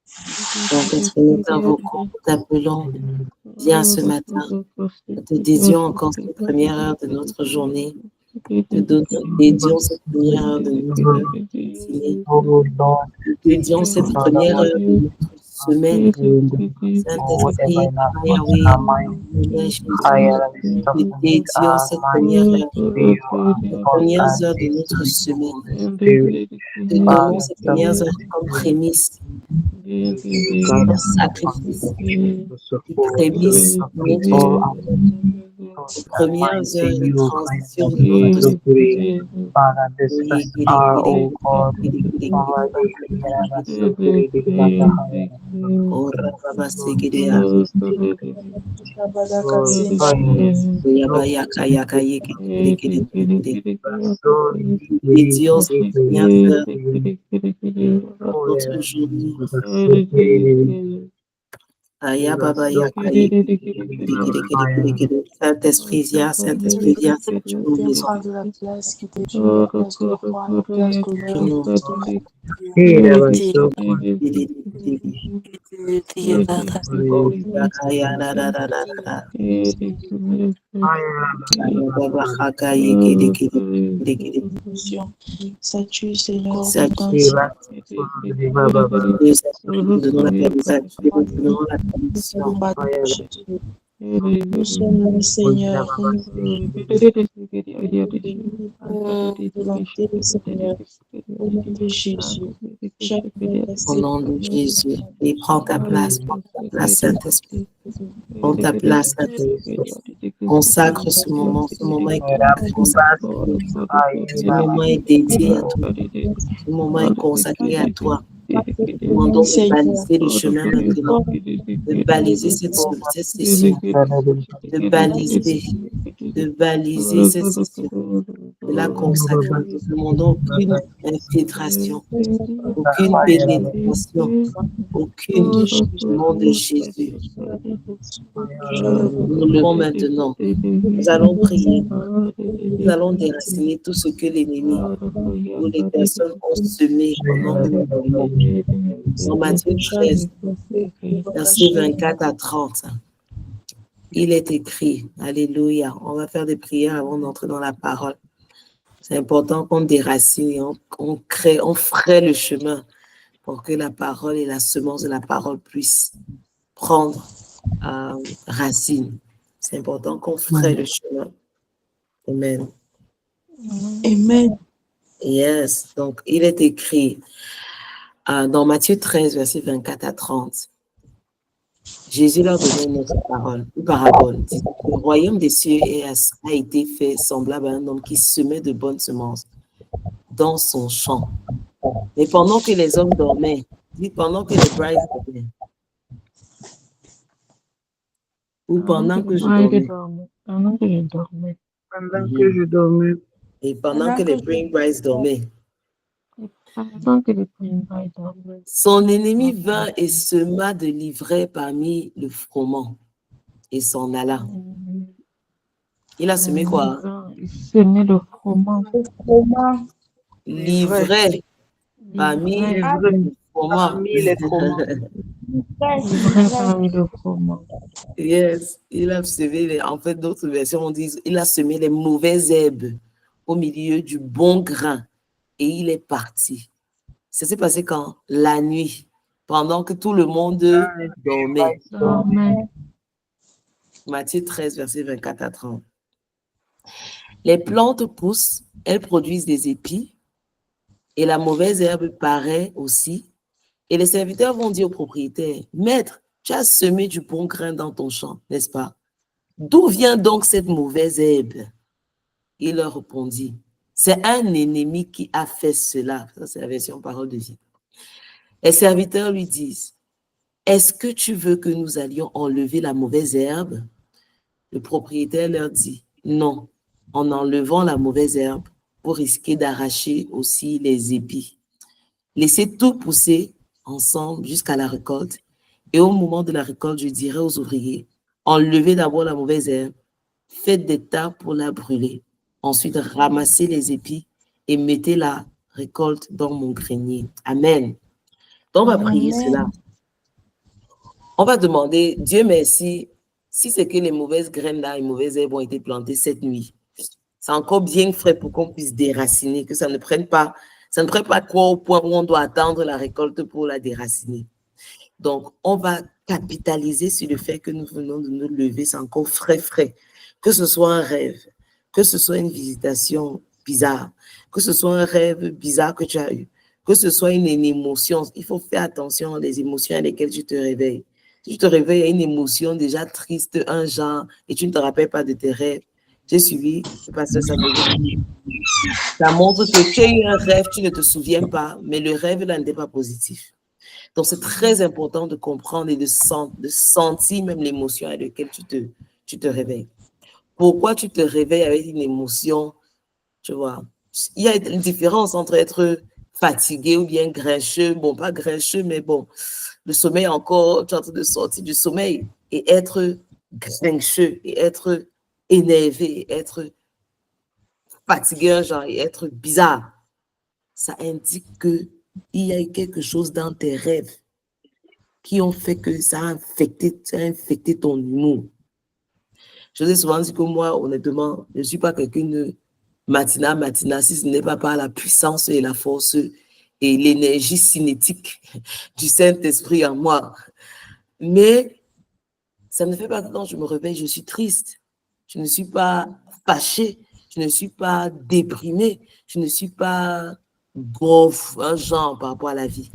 Saint-Esprit, nous t'invoquons, nous t'appelons. Viens ce matin. Nous te dédions encore cette première heure de notre journée. Nous te dédions cette première heure de notre matinée. Nous te dédions cette première heure de notre semaine. Saint-Esprit, Yahweh, Jésus, nous te dédions cette première heure, les premières heures de notre semaine. Nous te donnons ces premières heures comme prémisse, comme sacrifice, des prémices de notre semaine. Les premières heures de transition de notre semaine. Father, this is our, oh God, Father, Dédions ces premières heures de notre journée. Saint-Esprit, viens, Saint-Esprit, viens, tu nous maison. Prendre la place qui t'est due, la place de roi, la place d'honneur. Salut Seigneur, nous sommes le Seigneur, volonté Seigneur, au nom de Jésus. Au nom de Jésus, et prends ta place, Saint-Esprit. Prends ta place, Saint-Esprit. Consacre ce moment est consacré. Ce moment est dédié à toi. Ce moment est consacré à toi. Nous demandons de baliser le chemin maintenant, de baliser cette session, de baliser cette session, de la consacrer. Nous demandons aucune infiltration, aucune pénétration, aucune au nom de Jésus. Nous levons maintenant. Nous allons prier. Nous allons déraciner tout ce que l'ennemi ou les personnes ont semé pendant que nous prions. Dans Matthieu 13, versets 24 à 30, il est écrit, alléluia, on va faire des prières avant d'entrer dans la parole. C'est important qu'on déracine et on ferait le chemin pour que la parole et la semence de la parole puissent prendre racine. C'est important qu'on ferait le chemin. Amen. Amen. Yes, donc il est écrit dans Matthieu 13, versets 24 à 30. Jésus leur donnait une autre parabole. Le royaume des cieux a été fait semblable à un homme qui semait de bonnes semences dans son champ. Mais pendant que les hommes dormaient, pendant que les brides dormaient, ou pendant que je dormais. Pendant que je dormais. Et pendant que les brides dormaient. Son ennemi vint et sema de l'ivraie parmi le froment et s'en alla. Il a semé quoi? Il semait le froment. L'ivraie parmi le froment. Yes, il a semé, en fait, d'autres versions disent, il a semé les mauvaises herbes au milieu du bon grain et il est parti. Ça s'est passé quand? La nuit, pendant que tout le monde dormait. Matthieu 13, verset 24 à 30. Les plantes poussent, elles produisent des épis, et la mauvaise herbe paraît aussi. Et les serviteurs vont dire au propriétaire, maître, tu as semé du bon grain dans ton champ, n'est-ce pas? D'où vient donc cette mauvaise herbe? Il leur répondit, c'est un ennemi qui a fait cela. Ça, c'est la version parole de vie. Les serviteurs lui disent, est-ce que tu veux que nous allions enlever la mauvaise herbe? Le propriétaire leur dit, non, en enlevant la mauvaise herbe pour risquer d'arracher aussi les épis. Laissez tout pousser ensemble jusqu'à la récolte. Et au moment de la récolte, je dirai aux ouvriers, enlevez d'abord la mauvaise herbe, faites des tas pour la brûler. Ensuite, ramassez les épis et mettez la récolte dans mon grenier. Amen. Donc, on va prier cela. On va demander, Dieu merci, si c'est que les mauvaises graines là, les mauvaises herbes ont été plantées cette nuit, c'est encore bien frais pour qu'on puisse déraciner, que ça ne prenne pas quoi au point où on doit attendre la récolte pour la déraciner. Donc, on va capitaliser sur le fait que nous venons de nous lever, c'est encore frais, que ce soit un rêve, que ce soit une visitation bizarre, que ce soit un rêve bizarre que tu as eu, que ce soit une émotion. Il faut faire attention aux émotions à lesquelles tu te réveilles. Si tu te réveilles à une émotion déjà triste, un genre, et tu ne te rappelles pas de tes rêves, j'ai suivi le pasteur Samuel. Ça montre que tu as eu un rêve, tu ne te souviens pas, mais le rêve là n'était pas positif. Donc, c'est très important de comprendre et de sentir même l'émotion à laquelle tu te réveilles. Pourquoi tu te réveilles avec une émotion, tu vois? Il y a une différence entre être fatigué ou bien grincheux. Bon, pas grincheux, mais bon, le sommeil encore, tu es en train de sortir du sommeil, et être grincheux, et être énervé, et être fatigué, genre, et être bizarre. Ça indique qu'il y a eu quelque chose dans tes rêves qui ont fait que ça a infecté ton humour. Je vous ai souvent dit que moi, honnêtement, je ne suis pas quelqu'un de matina, si ce n'est pas par la puissance et la force et l'énergie cinétique du Saint-Esprit en moi. Mais ça ne fait pas que quand je me réveille, je suis triste. Je ne suis pas fâchée. Je ne suis pas déprimée. Je ne suis pas un genre par rapport à la vie.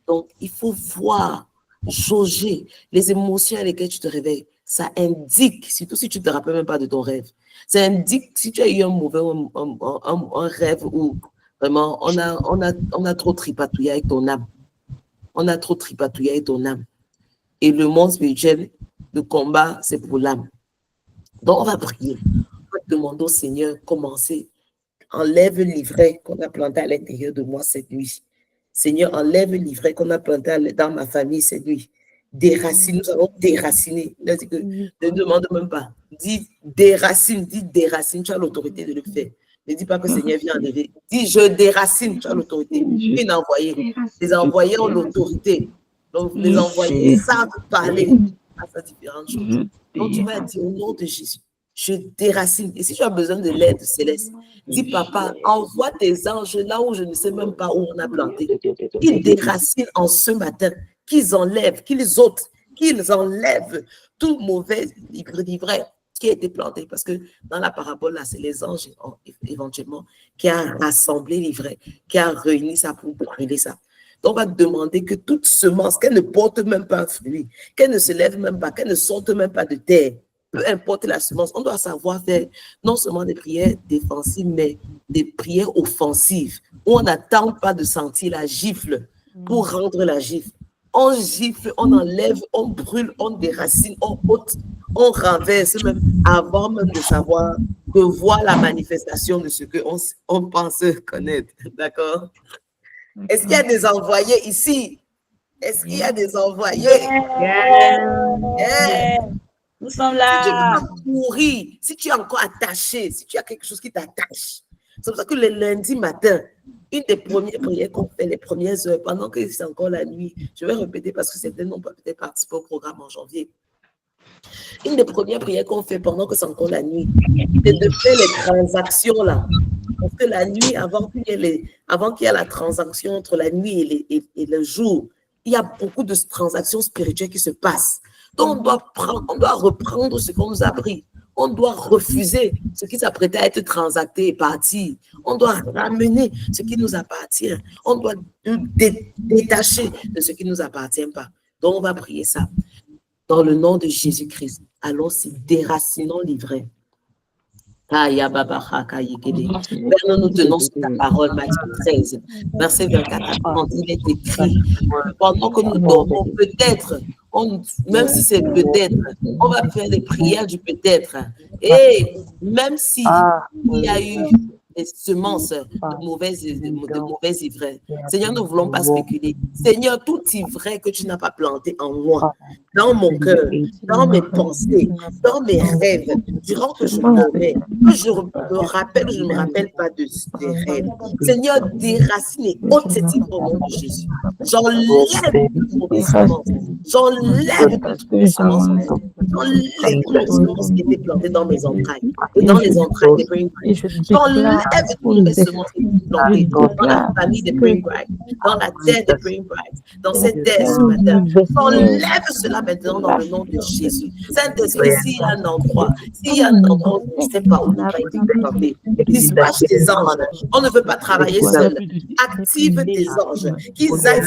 Donc, il faut voir, jauger les émotions à lesquelles tu te réveilles. Ça indique, surtout si tu ne te rappelles même pas de ton rêve, ça indique si tu as eu un mauvais un rêve où vraiment on a trop tripatouillé avec ton âme. On a trop tripatouillé avec ton âme. Et le monde spirituel, le combat, c'est pour l'âme. Donc, on va prier. On va demander au Seigneur, commencer. Enlève l'ivraie qu'on a planté à l'intérieur de moi cette nuit. Seigneur, enlève l'ivraie qu'on a planté dans ma famille cette nuit. Déracine, nous allons déraciner. Il a dit que ne demande même pas. Dis déracine, tu as l'autorité de le faire. Ne dis pas que Seigneur vient enlever. Dis je déracine, tu as l'autorité. Une envoyée. Les envoyés ont l'autorité. Donc les envoyés savent parler à ces différentes choses. Donc tu vas dire au nom de Jésus, je déracine. Et si tu as besoin de l'aide céleste, dis papa, envoie tes anges là où je ne sais même pas où on a planté. Qu'ils déracinent en ce matin, qu'ils enlèvent, qu'ils ôtent, qu'ils enlèvent tout mauvais livret qui a été planté. Parce que dans la parabole là, c'est les anges éventuellement qui a rassemblé l'ivraie, qui a réuni ça pour brûler ça. Donc, on va demander que toute semence, qu'elle ne porte même pas un fruit, qu'elle ne se lève même pas, qu'elle ne sorte même pas de terre, peu importe la semence, on doit savoir faire non seulement des prières défensives, mais des prières offensives, où on n'attend pas de sentir la gifle pour rendre la gifle. On gifle, on enlève, on brûle, on déracine, on ôte, on renverse, même avant même de savoir, de voir la manifestation de ce qu'on pense connaître. D'accord? Est-ce qu'il y a des envoyés ici? Est-ce qu'il y a des envoyés? Nous sommes là. Si tu veux pas courir, si tu es encore attaché, si tu as quelque chose qui t'attache, c'est pour ça que le lundi matin, une des premières prières qu'on fait, les premières heures, pendant que c'est encore la nuit, je vais répéter parce que certains n'ont pas peut-être participé au programme en janvier. Une des premières prières qu'on fait pendant que c'est encore la nuit, c'est de faire les transactions là. Parce que la nuit, avant qu'il y ait la transaction entre la nuit et le jour, il y a beaucoup de transactions spirituelles qui se passent. Donc, on doit reprendre ce qu'on nous a pris. On doit refuser ce qui s'apprêtait à être transacté et partir. On doit ramener ce qui nous appartient. On doit détacher de ce qui ne nous appartient pas. Donc, on va prier ça. Dans le nom de Jésus-Christ, allons-y, déracinons l'ivraie. Père, nous nous tenons sur ta parole, Matthieu 13, verset 24 à 30, il est écrit, pendant que nous dormons, peut-être, même si c'est peut-être, on va faire des prières du peut-être. Et même si il y a eu des semences de mauvaises ivraie. Seigneur, nous ne voulons pas spéculer. Seigneur, tout ivraie que tu n'as pas planté en moi, dans mon cœur, dans mes pensées, dans mes rêves, durant que je dormais, que je me rappelle ou je ne me rappelle pas de tes rêves. Seigneur, déracine et ôte cette ivraie au nom de Jésus. J'enlève toute mauvaise semence. J'enlève toute mauvaise semence. J'enlève toute mauvaise semence qui était plantée dans mes entrailles et dans les entrailles des Brain Bright. J'enlève toute mauvaise semence qui était plantée dans la famille des Brain Bright, dans la terre des Brain Bright, dans cette terre ce matin. J'enlève cela maintenant dans le nom de Jésus. Saint-Esprit, s'il y a un endroit, où je ne sais pas où il va être planté, dispatche tes anges. On ne veut pas travailler seul. Active tes anges, qu'ils aillent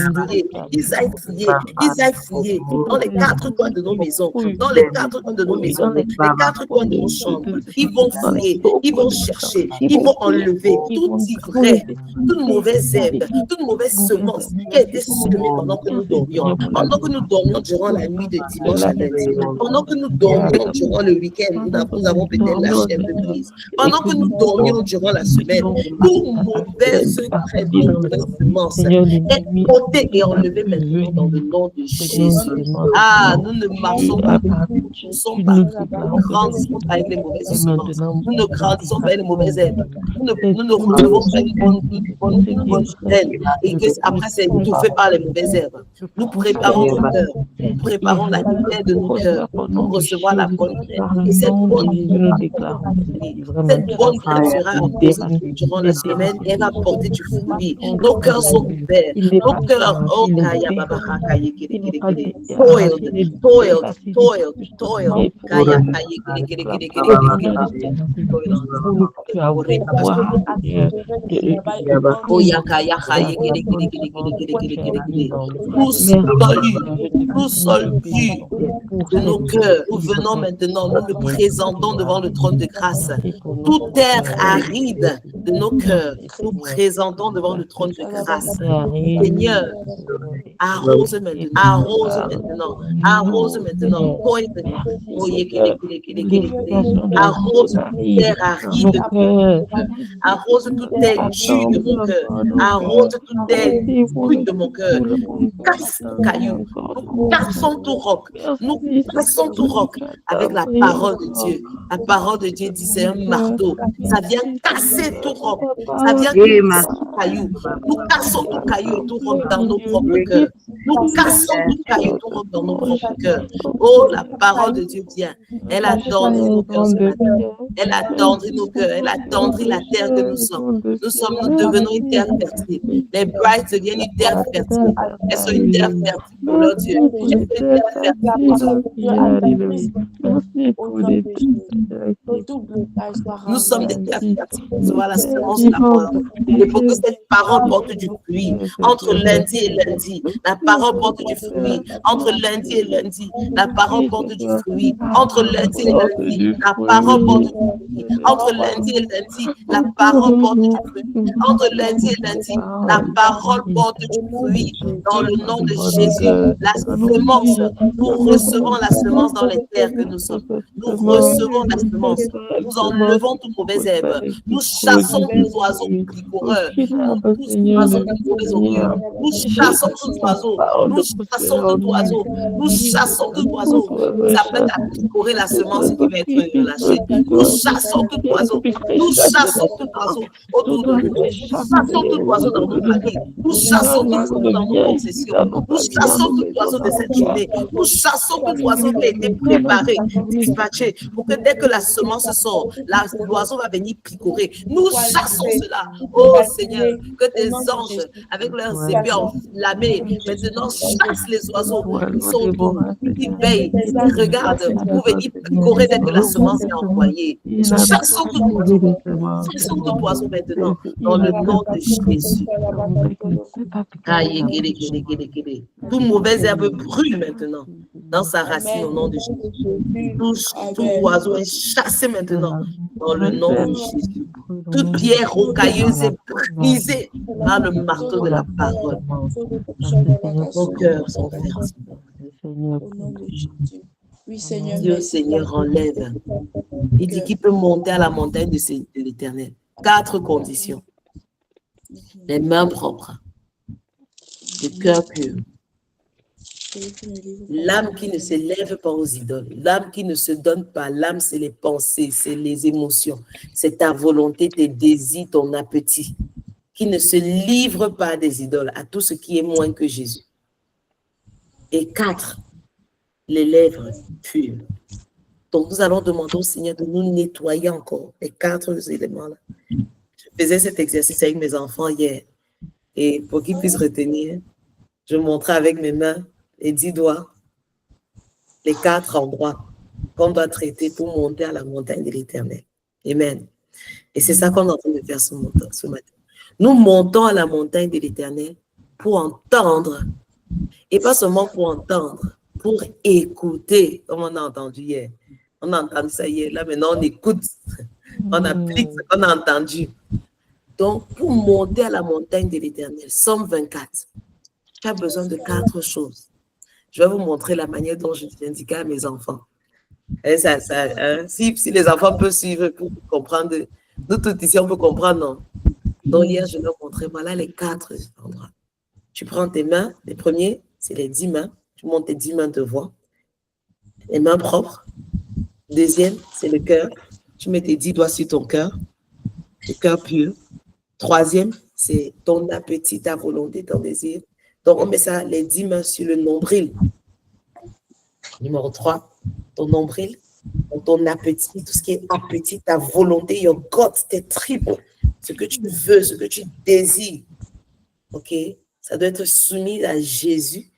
fouiller dans les quatre coins de nos maisons, dans les quatre coins de nos maisons, les quatre coins de nos chambres. Ils vont fouiller, ils vont chercher, ils vont enlever tout ivraie, toute mauvaise herbe, toute mauvaise semence qui a été semée pendant que nous dormions, durant la nuit de dimanche à lundi, pendant que nous dormions durant le week-end, nous avons peut-être la chèvre de brise, pendant que nous dormions durant la semaine, toute mauvaise semence est ôtée et enlevée maintenant dans le nom de Jésus. Ah, nous ne marchons pas, nous ne sommes pas, nous grandissons pas avec les mauvaises semences, nous ne grandissons pas avec les mauvaises herbes, nous ne relevons pas une bonne graine et que après c'est étouffé par les mauvaises herbes. Nous préparons nos cœurs, nous préparons la terre de nos cœurs pour recevoir la bonne graine. Et cette bonne graine sera apposée durant la semaine et elle va porter du fruit. Nos cœurs sont ouverts, nos cœurs, oh, kaya babara kaya kiri toiled, kaya kaya kiri Nous sommes purs de nos cœurs. Nous venons maintenant, nous nous présentons devant le trône de grâce. Toute terre aride de nos cœurs, nous présentons devant le trône de grâce. Seigneur, arrose maintenant, arrose maintenant. Arrose toute terre aride de mon cœur, arrose toute terre dure de mon cœur, arrose toute terre brute de mon cœur. Nous cassons cailloux, nous cassons tout roc, nous cassons tout roc avec la parole de Dieu. La parole de Dieu dit c'est un marteau, ça vient casser tout roc, ça vient casser tout caillou. Nous cassons tout caillou et tout roc dans nos propres cœurs. Nous cassons tout caillou et tout roc dans nos propres cœurs. Oh, la parole de Dieu vient, elle a tendri nos cœurs ce matin. Elle a tendri nos cœurs, elle a tendri la terre que nous sommes. Nous devenons une terre fertile. Les Brights deviennent une terre fertile. Elles sont une terre fertile pour leur Dieu. Elles sont une terre fertile pour eux. Nous sommes des terres fertiles pour recevoir la semence de la parole. Et pour que cette parole porte du fruit entre lundi et lundi, la parole porte du fruit entre lundi et lundi, la parole porte du fruit entre lundi et lundi, la parole porte du fruit entre lundi et lundi, la parole porte du fruit entre lundi et lundi, la parole porte du fruit dans le nom de Jésus. La semence, nous recevons la semence dans les terres que nous sommes. Nous recevons la semence. Nous enlevons toute mauvaise herbe. Nous chassons tous les oiseaux picoreurs. Nous chassons tous les oiseaux. Nous chassons tout oiseau. Nous chassons tout oiseau. Nous s'apprête à picorer la semence qui va être relâchée. Nous chassons tout oiseau. Nous chassons tout oiseau autour de nous. Nous chassons tout oiseau dans nos familles. Nous chassons tout oiseau dans nos possessions. Nous chassons tout oiseau de cette journée. Nous chassons tout oiseau qui a été préparé, dispatché, pour que dès que la semence sort, l'oiseau va venir picorer. Nous chassons cela. Oh Seigneur, que tes anges, avec leurs épées enflammées, maintenant chassent les oiseaux qui sont autour, qui veillent, qui regardent pour venir picorer dès que la semence est envoyée. Chassons tout oiseau. Chassons tout oiseau maintenant, dans le nom de Jésus. Toute mauvaise herbe brûle maintenant dans sa racine au nom de Jésus. Tout oiseau est chassé maintenant dans le nom de Jésus. Toute pierre rocailleuse est brisée par le marteau de la parole. Nos cœurs sont fertiles. Oui, Seigneur. Dieu, Seigneur, enlève. Il dit qu'il peut monter à la montagne de l'Éternel. 4 conditions. Les mains propres, le cœur pur, l'âme qui ne s'élève pas aux idoles, l'âme qui ne se donne pas. L'âme, c'est les pensées, c'est les émotions, c'est ta volonté, tes désirs, ton appétit, qui ne se livre pas à des idoles, à tout ce qui est moins que Jésus. Et 4, les lèvres pures. Donc, nous allons demander au Seigneur de nous nettoyer encore les 4 éléments-là. Je faisais cet exercice avec mes enfants hier. Et pour qu'ils puissent retenir, je montrais avec mes mains les 10 doigts, les 4 endroits qu'on doit traiter pour monter à la montagne de l'Éternel. Amen. Et c'est ça qu'on est en train de faire ce matin. Nous montons à la montagne de l'Éternel pour entendre. Et pas seulement pour entendre, pour écouter, comme on a entendu hier. On a entendu ça hier. Là, maintenant, on écoute. On applique ce qu'on a entendu. Donc, pour monter à la montagne de l'Éternel, Somme 24, tu as besoin de 4 choses. Je vais vous montrer la manière dont je l'indiquais à mes enfants. Et si les enfants peuvent suivre pour comprendre, nous tous ici, on peut comprendre, non? Donc, hier, je leur montrais, voilà les 4 endroits. Tu prends tes mains, les premiers, c'est les 10 mains. Tu montes tes 10 mains devant. Les mains propres. Deuxième, c'est le cœur. Tu mets tes 10 doigts sur ton cœur. Le cœur pur. Troisième, c'est ton appétit, ta volonté, ton désir. Donc, on met ça, les 10 mains sur le nombril. Numéro 3, ton nombril, ton appétit, tout ce qui est appétit, ta volonté, your God, tes tripes, ce que tu veux, ce que tu désires. OK? Ça doit être soumis à Jésus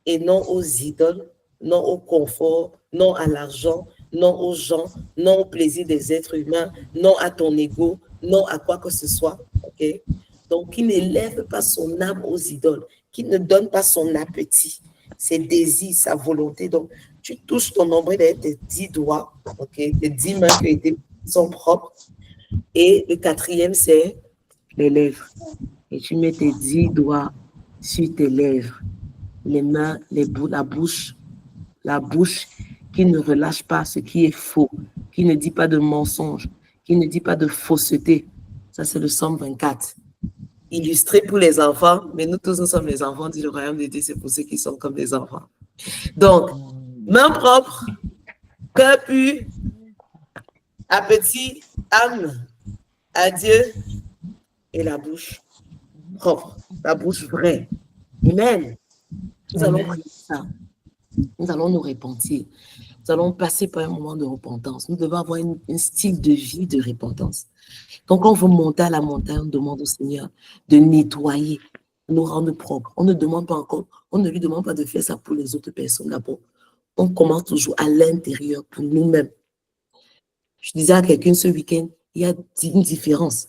et non aux idoles, non au confort, non à l'argent, non aux gens, non au plaisir des êtres humains, non à ton ego, non à quoi que ce soit. OK? Donc, qui n'élève pas son âme aux idoles, qui ne donne pas son appétit, ses désirs, sa volonté. Donc, tu touches ton nombril avec tes 10 doigts, OK? Tes 10 mains qui sont propres. Et le 4e, c'est les lèvres. Et tu mets tes 10 doigts sur tes lèvres, les mains, la bouche qui ne relâche pas ce qui est faux, qui ne dit pas de mensonge, qui ne dit pas de fausseté. Ça, c'est le Somme 24. Illustré pour les enfants, mais nous tous, nous sommes les enfants du royaume de Dieu, c'est pour ceux qui sont comme des enfants. Donc, main propre, cœur pur, appétit, âme, à Dieu, et la bouche propre, la bouche vraie. Amen. Nous allons prier ça. Nous allons nous repentir. Nous allons passer par un moment de repentance. Nous devons avoir un style de vie de repentance. Donc, quand on veut monter à la montagne, on demande au Seigneur de nettoyer, de nous rendre propres. On ne demande pas encore, on ne lui demande pas de faire ça pour les autres personnes d'abord. On commence toujours à l'intérieur pour nous-mêmes. Je disais à quelqu'un ce week-end, il y a une différence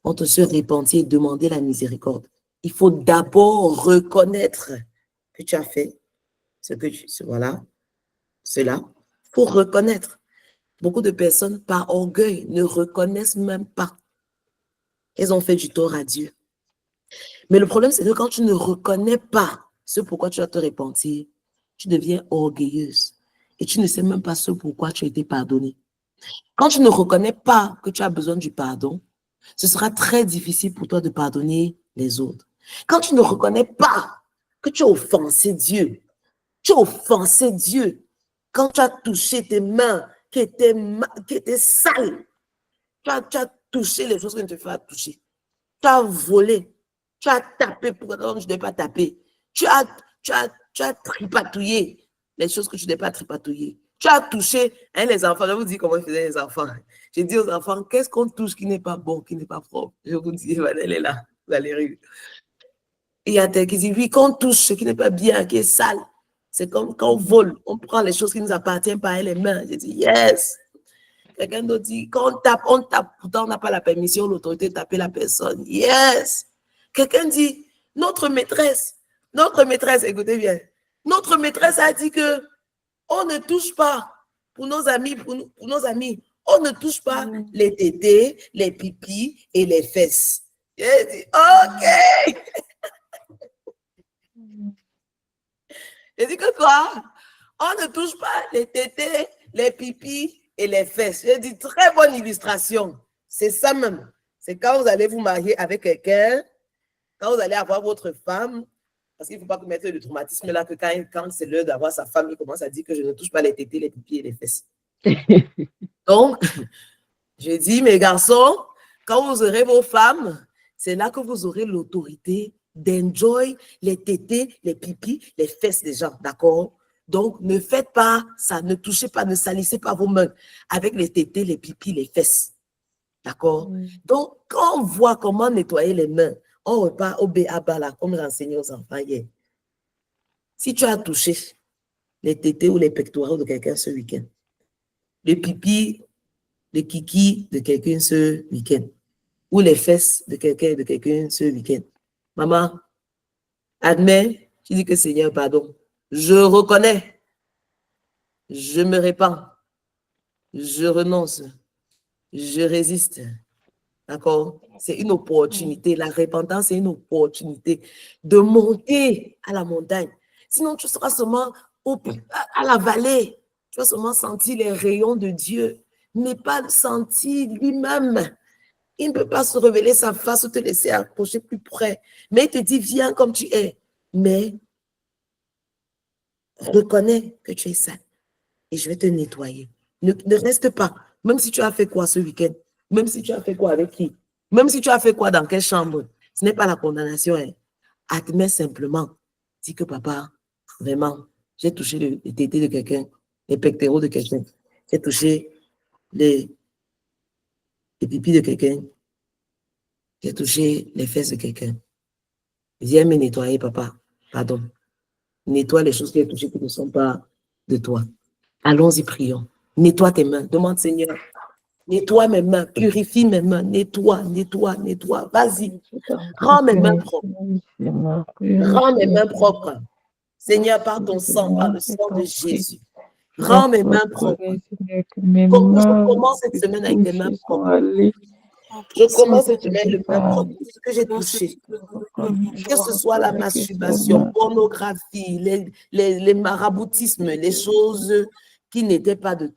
entre se repentir et demander la miséricorde. Il faut d'abord reconnaître que tu as fait cela. Il faut reconnaître. Beaucoup de personnes, par orgueil, ne reconnaissent même pas qu'elles ont fait du tort à Dieu. Mais le problème, c'est que quand tu ne reconnais pas ce pourquoi tu dois te repentir, tu deviens orgueilleuse. Et tu ne sais même pas ce pourquoi tu as été pardonné. Quand tu ne reconnais pas que tu as besoin du pardon, ce sera très difficile pour toi de pardonner les autres. Quand tu ne reconnais pas que tu as offensé Dieu, quand tu as touché tes mains qui étaient sales, tu as touché les choses que tu ne te fais pas toucher, tu as volé, tu as tapé pour que tu ne devais pas taper, tu as tripatouillé les choses que tu ne devais pas tripatouiller. Tu as touché, les enfants, je vous dis comment ils faisaient les enfants. J'ai dit aux enfants, qu'est-ce qu'on touche qui n'est pas bon, qui n'est pas propre? Je vous dis, elle est là, vous allez rire. Et il y a des qui disent, oui, quand on touche ce qui n'est pas bien, qui est sale, c'est comme quand on vole, on prend les choses qui ne nous appartiennent pas avec les mains. J'ai dit, yes. Quelqu'un d'autre dit, quand on tape, pourtant on n'a pas la permission, l'autorité de taper la personne. Yes. Quelqu'un dit, notre maîtresse, écoutez bien, notre maîtresse a dit que on ne touche pas, pour nos amis, on ne touche pas les tétés, les pipis et les fesses. J'ai dit, ok. J'ai dit que quoi? On ne touche pas les tétés, les pipis et les fesses. J'ai dit, très bonne illustration. C'est ça même. C'est quand vous allez vous marier avec quelqu'un, quand vous allez avoir votre femme, parce qu'il ne faut pas commettre le traumatisme là que quand c'est l'heure d'avoir sa femme, il commence à dire que je ne touche pas les tétés, les pipis et les fesses. Donc, je dis, mes garçons, quand vous aurez vos femmes, c'est là que vous aurez l'autorité d'enjoy les tétés, les pipis, les fesses des gens, d'accord? Donc, ne faites pas ça, ne touchez pas, ne salissez pas vos mains avec les tétés, les pipis, les fesses, d'accord? Donc, quand on voit comment nettoyer les mains, on repart au B.A.B.A. là, comme renseigné aux enfants hier. Si tu as touché les tétés ou les pectoraux de quelqu'un ce week-end, le pipi, le kiki de quelqu'un ce week-end, ou les fesses de quelqu'un ce week-end. Maman, admets, tu dis que Seigneur, pardon. Je reconnais, je me répands, je renonce, je résiste. D'accord? C'est une opportunité. La repentance, c'est une opportunité de monter à la montagne. Sinon, tu seras seulement à la vallée. Tu vas seulement sentir les rayons de Dieu, mais pas sentir lui-même. Il ne peut pas se révéler sa face ou te laisser approcher plus près. Mais il te dit, viens comme tu es. Mais reconnais que tu es sale et je vais te nettoyer. Ne reste pas. Même si tu as fait quoi ce week-end, même si tu as fait quoi avec qui, même si tu as fait quoi dans quelle chambre, ce n'est pas la condamnation. Hein. Admets simplement. Dis que papa, vraiment, j'ai touché les tétés de quelqu'un, les pectoraux de quelqu'un. J'ai touché les pipis de quelqu'un. J'ai touché les fesses de quelqu'un. Viens me nettoyer, papa. Pardon. Nettoie les choses que j'ai touchées qui ne sont pas de toi. Allons-y, prions. Nettoie tes mains. Demande, Seigneur, nettoie mes mains, purifie mes mains, nettoie. Vas-y. Rends mes mains propres. Rends mes mains propres. Seigneur, par ton sang, par le sang de Jésus. Rends mes mains propres. Je commence cette semaine avec des mains propres. Je commence cette semaine le main propre. Tout ce que j'ai touché. Que ce soit la masturbation, pornographie, les maraboutismes, les choses qui n'étaient pas de...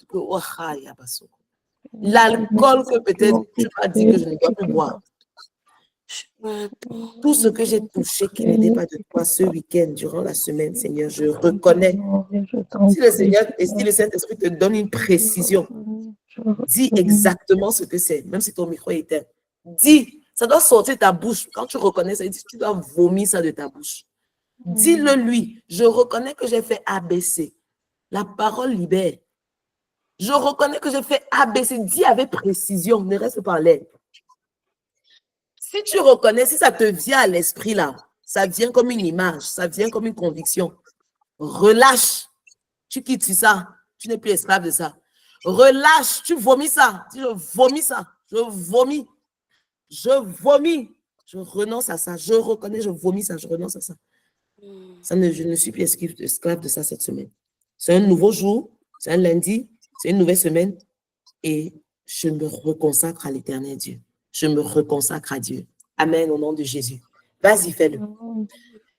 L'alcool que peut-être tu m'as dit que je ne dois plus boire. Tout ce que j'ai touché qui n'était pas de toi ce week-end, durant la semaine, Seigneur, je reconnais. Si le Seigneur et si le Saint-Esprit te donne une précision, dis exactement ce que c'est, même si ton micro est éteint. Dis, ça doit sortir de ta bouche. Quand tu reconnais ça, tu dois vomir ça de ta bouche. Dis-le lui, je reconnais que j'ai fait ABC. La parole libère. Je reconnais que j'ai fait ABC. Dis avec précision, ne reste pas en l'air. Si tu reconnais, si ça te vient à l'esprit là, ça vient comme une image, ça vient comme une conviction. Relâche. Tu quittes ça. Tu n'es plus esclave de ça. Relâche. Tu vomis ça. Dis, je vomis ça. Je vomis. Je vomis. Je renonce à ça. Je reconnais, je vomis ça. Je renonce à ça. Je ne suis plus esclave de ça cette semaine. C'est un nouveau jour. C'est un lundi. C'est une nouvelle semaine. Et je me reconsacre à l'Éternel Dieu. Je me reconsacre à Dieu. Amen, au nom de Jésus. Vas-y, fais-le.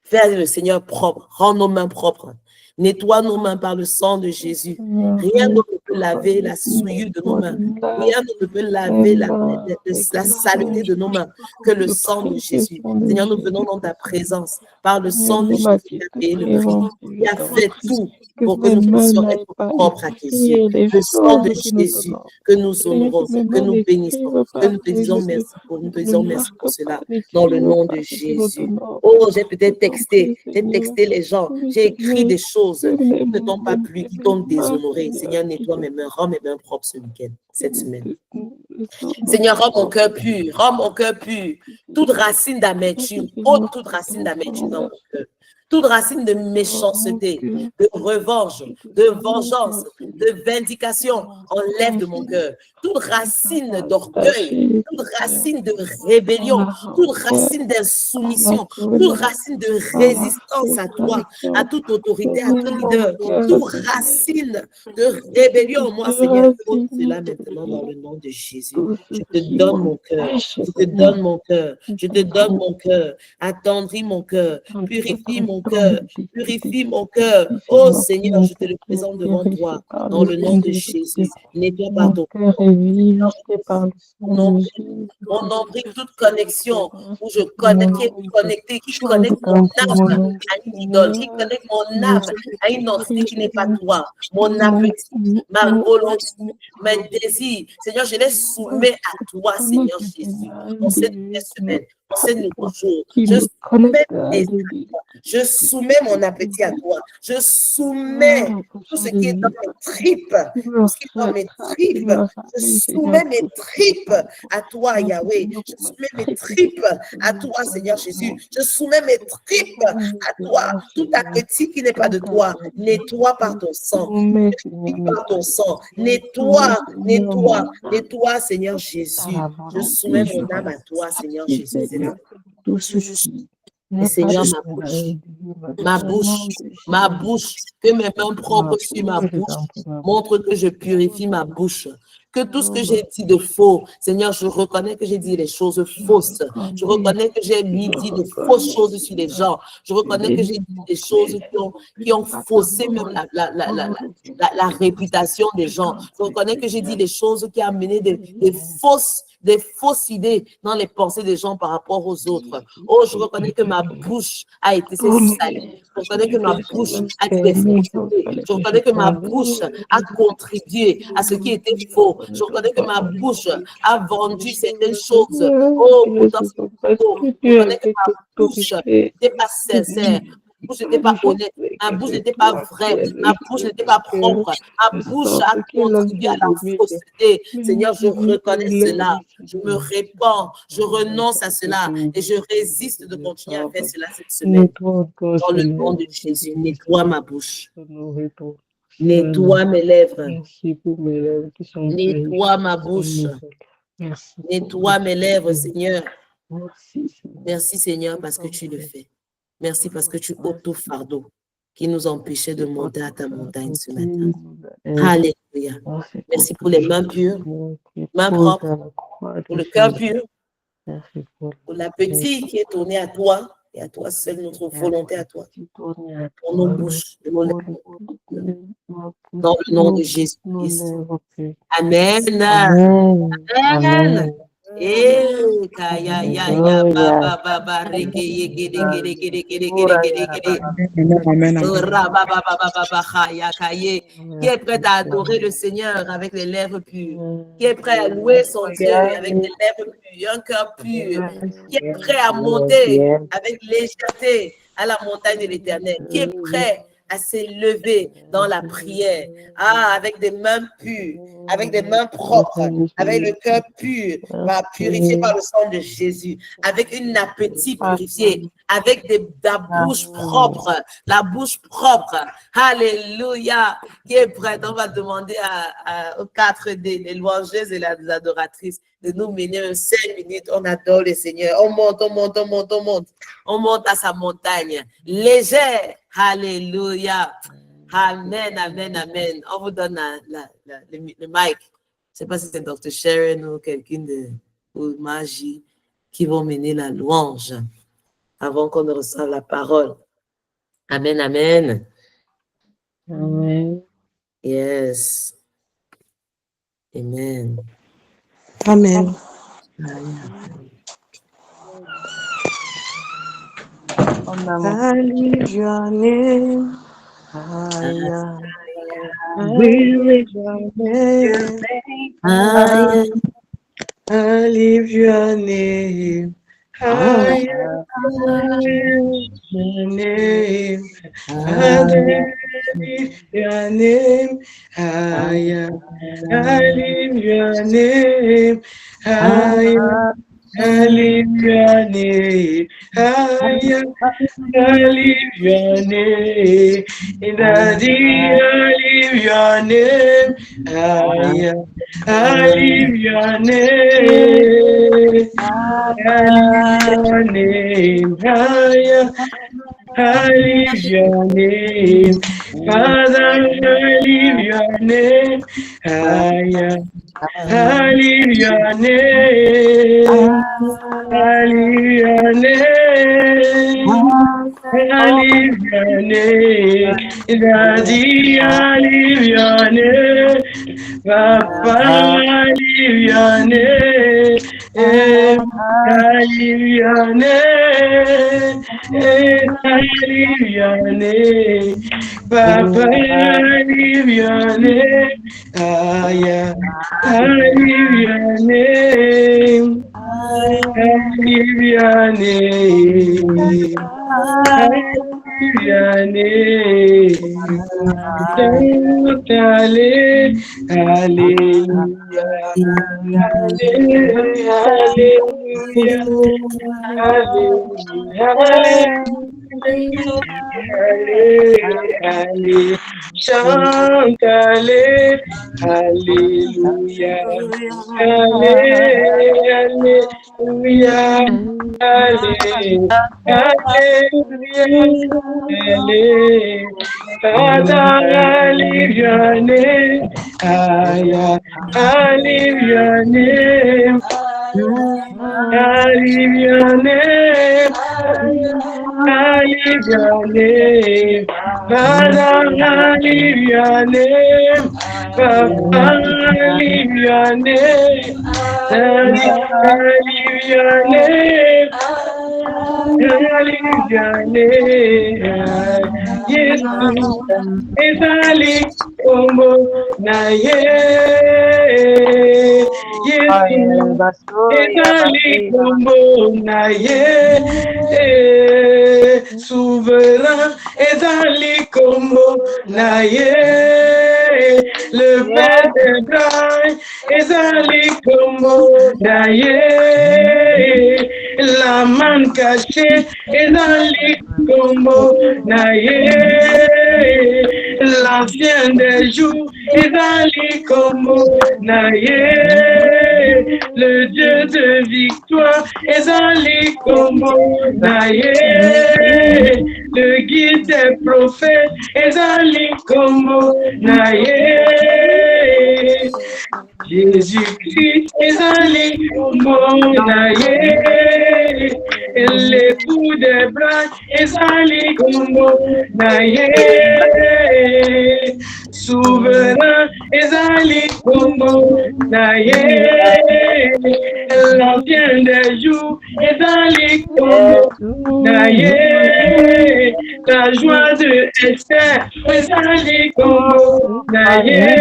Fais le Seigneur propre. Rends nos mains propres. Nettoie nos mains par le sang de Jésus. Rien ne peut laver la souillure de nos mains. Rien ne peut laver la saleté de nos mains que le sang de Jésus. Seigneur, nous venons dans ta présence. Par le sang de Jésus qui a payé le prix. Qui a fait tout pour que nous puissions être propres à tes yeux. Le sang de Jésus que nous honorons, que nous bénissons, que nous te disons merci pour cela. Dans le nom de Jésus. Oh, j'ai peut-être texté les gens, j'ai écrit des choses qui ne t'ont pas plu, qui t'ont déshonoré. Seigneur, nettoie mes mains, rends mes mains propres ce week-end, cette semaine. Seigneur, rends mon cœur pur, rends mon cœur pur. Toute racine d'amertume, toute racine d'amertume dans mon cœur. Toute racine de méchanceté, de revanche, de vengeance, de vindication, enlève de mon cœur. Toute racine d'orgueil, toute racine de rébellion, toute racine d'insoumission, toute racine de résistance à toi, à toute autorité, à tout leader, toute racine de rébellion. Moi, Seigneur, ôte cela maintenant dans le nom de Jésus. Je te donne mon cœur, je te donne mon cœur, je te donne mon cœur. Attendris mon cœur, purifie mon cœur, purifie mon cœur. Oh Seigneur, je te le présente devant toi, dans le nom de Jésus. Nettoie par ton cœur, visité par le sang de Jésus. Mon nombril, toute connexion où je connecte, qui connecte mon âme à une idole, qui connecte mon âme à une entité qui n'est pas toi, mon appétit, ma volonté, mes désirs. Seigneur, je les soumets à toi, Seigneur Jésus, dans cette nouvelle semaine, dans ces nouveaux jours. Je soumets mon appétit à toi. Je soumets tout ce qui est dans mes tripes, tout ce qui est dans mes tripes. Je soumets mes tripes à toi, Yahweh. Je soumets mes tripes à toi, Seigneur Jésus. Je soumets mes tripes à toi. Tout appétit qui n'est pas de toi, nettoie par ton sang. Par ton sang. Nettoie, Seigneur Jésus. Je soumets mon âme à toi, Seigneur Jésus. Seigneur, ma bouche, que mes mains propres sur ma bouche montrent que je purifie ma bouche. Que tout ce que j'ai dit de faux, Seigneur, je reconnais que j'ai dit les choses fausses. Je reconnais que j'ai dit de fausses choses sur les gens. Je reconnais que j'ai dit des choses qui ont faussé même la réputation des gens. Je reconnais que j'ai dit des choses qui ont amené des fausses idées dans les pensées des gens par rapport aux autres. Oh, je reconnais que ma bouche a été salie. Je reconnais que ma bouche a été défectuée. Je reconnais que ma bouche a contribué à ce qui était faux. Je reconnais que ma bouche a vendu certaines choses. Oh, pourtant, je reconnais que ma bouche n'était pas sincère. Ma bouche n'était pas honnête, ma bouche n'était pas vraie, ma bouche n'était pas propre, ma bouche a contribué à la fausseté. Seigneur, je reconnais cela, je me répands, je renonce à cela et je résiste de continuer à faire cela cette semaine. Dans le nom de Jésus, nettoie ma bouche, nettoie mes lèvres, nettoie ma bouche, nettoie mes lèvres, Seigneur. Merci, Seigneur, parce que tu le fais. Merci parce que tu ôtes tout fardeau qui nous empêchait de monter à ta montagne ce matin. Alléluia. Merci pour les mains pures, mains propres, pour le cœur pur, pour l'appétit qui est tourné à toi et à toi seul, notre volonté à toi, pour nos bouches, nos lèvres. Dans le nom de Jésus-Christ. Amen. Amen. Kaya ya ya baba baba reke yegede gede gede gede gede gede gede. Qui est prêt à adorer le Seigneur avec les lèvres pures? Qui est prêt à louer son Dieu avec des lèvres pures, un cœur pur? Qui est prêt à monter avec légèreté à la montagne de l'Éternel? Qui est prêt à s'élever dans la prière, avec des mains pures, avec des mains propres, avec le cœur pur, purifié par le sang de Jésus, avec un appétit purifié, avec la bouche propre, Alléluia, qui est prête. On va demander aux 4D, les louangeuses et les adoratrices, de nous mener 5 minutes. On adore le Seigneur. On monte, on monte, on monte, on monte. On monte à sa montagne. Légère. Alléluia. Amen, amen, amen. On vous donne le mic. Je ne sais pas si c'est Dr. Sharon ou quelqu'un ou Magie qui vont mener la louange avant qu'on ne reçoive la parole. Amen, amen. Amen. Yes. Amen. Amen. I lift your name higher. We lift your name higher. I lift your name higher. I lift your name higher. Your name higher. I lift your name higher. I lift your name higher. I lift your name. Daddy, I lift your name higher. I lift your name. I lift your name higher. I lift your name. Father, I lift your name higher. I lift your name. I lift your name. I lift Daddy Aliviane, Papa Aliviane, Aliviane, Aliviane, Papa Aliviane, Aya Aliviane, Aliviane, Alléluia, Alléluia, Alléluia, Alléluia, chante, Alléluia, Alléluia, Aliviane, Aya, Aliviane, Aliviane, Aliviane, Madame Aliviane, Papa Aliviane, Aliviane, Aliviane, Yesu, Ezali Kombo Naye, Yesu, Ezali Kombo Naye, Souverain, Ezali Kombo Naye, le Père des Brailles, Ezali Kombo Naye, la manne cachée, Ezali Kombo Naye, l'ancien des jours, Ezali Kombo Naye, le Dieu de victoire, Ezali Kombo Naye, le guide des prophètes, Ezali Kombo Naye, Jésus-Christ, Ezali Kombo Naye, l'époux des bras, Ezali Kombo Naye, souverain, Ezali Kombo Naye, l'ancien des jours, Ezali Kombo Naye, la joie de Esther, Ezali Kombo Naye,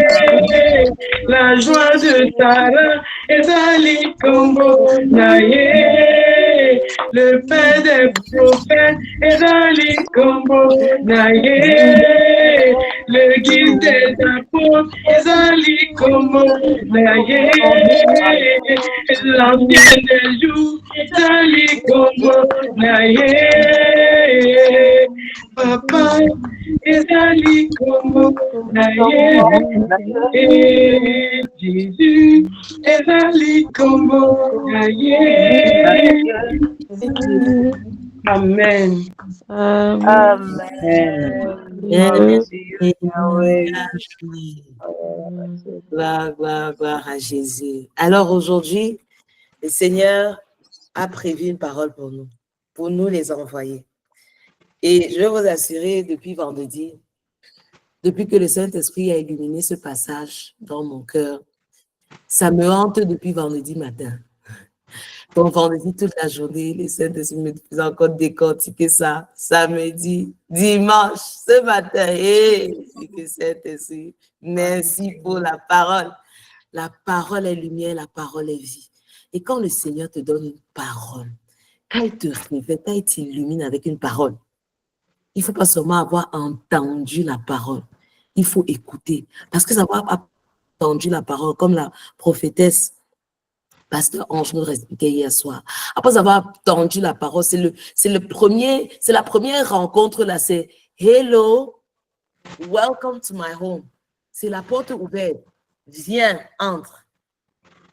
la joie de Sarah, Ezali Kombo Naye, le Père des prophètes, Ezali Kombo Naye, le guide des apôtres, Ezali Kombo Naye, l'ancien des jours, Ezali Kombo Naye, Papa, Ezali Kombo Naye, Jésus, Ezali Kombo Naye. Amen. Gloire à Jésus. Alors aujourd'hui, le Seigneur a prévu une parole pour nous les envoyer. Et je vais vous assurer, depuis vendredi, depuis que le Saint-Esprit a illuminé ce passage dans mon cœur, ça me hante depuis vendredi matin. Donc, vendredi, toute la journée, le Saint-Esprit me faisait encore décortiquer ça. Samedi, dimanche, ce matin, que Saint-Esprit, merci pour la parole. La parole est lumière, la parole est vie. Et quand le Seigneur te donne une parole, quand il te révèle, quand il t'illumine avec une parole, il ne faut pas seulement avoir entendu la parole, il faut écouter. Parce que savoir entendu la parole, comme la prophétesse Pasteur Ange nous expliquait hier soir. Après avoir entendu la parole, c'est la première rencontre là, c'est Hello, welcome to my home. C'est la porte ouverte. Viens, entre.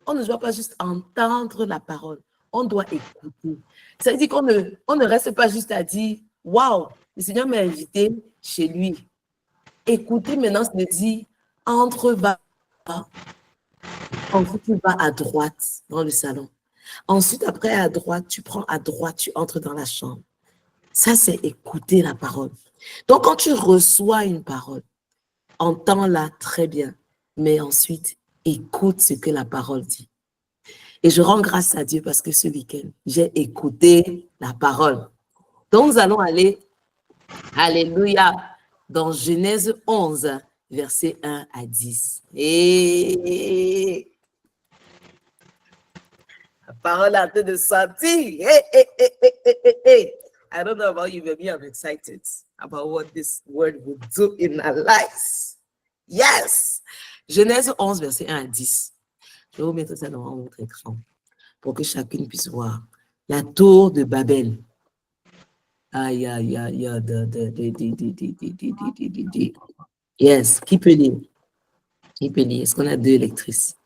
On ne doit pas juste entendre la parole, on doit écouter. Ça veut dire qu'on ne reste pas juste à dire waouh, le Seigneur m'a invité chez lui. Écouter maintenant, c'est de dire entre, va. Ensuite, tu vas à droite dans le salon. Ensuite, après, à droite, tu prends à droite, tu entres dans la chambre. Ça, c'est écouter la parole. Donc, quand tu reçois une parole, entends-la très bien, mais ensuite, écoute ce que la parole dit. Et je rends grâce à Dieu parce que ce week-end, j'ai écouté la parole. Donc, nous allons aller, alléluia, dans Genèse 11, versets 1 à 10. Et la parole a peu de sortie. I don't know about you, but me, I'm excited about what this word will do in our lives. Yes! Genèse 11, verset 1 à 10. Je vais vous mettre ça dans votre écran pour que chacune puisse voir. La tour de Babel. Aïe, aïe, aïe, yes, qui peut lire? Qui peut lire? Est-ce qu'on a deux lectrices?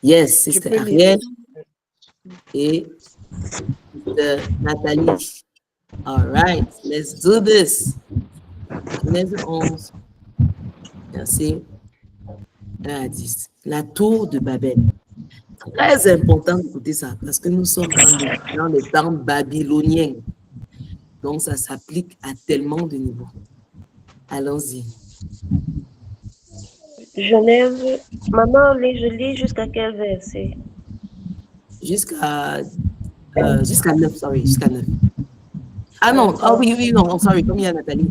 Yes, Sister Ariel et Sister Nathalie. All right, let's do this. Genèse 11, verset 1 à 10. La tour de Babel. Très important d'écouter ça parce que nous sommes dans les temps babyloniens. Donc, ça s'applique à tellement de niveaux. Allons-y. Genèse, maman, je lis jusqu'à quel verset? Jusqu'à 9, sorry, jusqu'à 9. Ah non, ah oui, non, sorry, comme il y a Nathalie.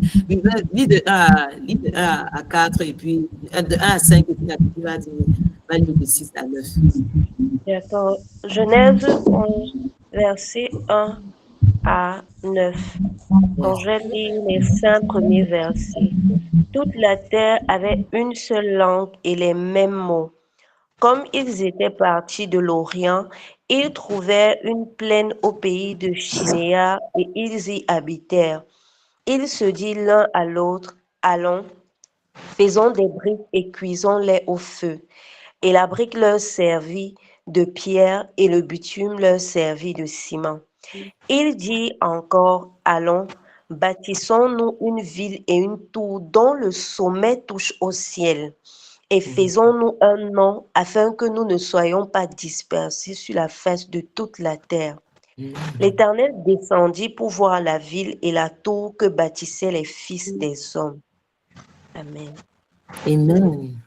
Lis de 1 à 4 et puis de 1 à 5 et puis Nathalie va lire de 6 à 9. D'accord. Genèse 11, verset 1 à 9. Donc, je vais lire les 5 premiers versets. Toute la terre avait une seule langue et les mêmes mots. Comme ils étaient partis de l'Orient, ils trouvèrent une plaine au pays de Chinéa et ils y habitèrent. Ils se dirent l'un à l'autre, allons, faisons des briques et cuisons-les au feu. Et la brique leur servit de pierre et le bitume leur servit de ciment. Il dit encore, allons, bâtissons-nous une ville et une tour dont le sommet touche au ciel. Et faisons-nous un nom afin que nous ne soyons pas dispersés sur la face de toute la terre. L'Éternel descendit pour voir la ville et la tour que bâtissaient les fils des hommes. Amen. Amen.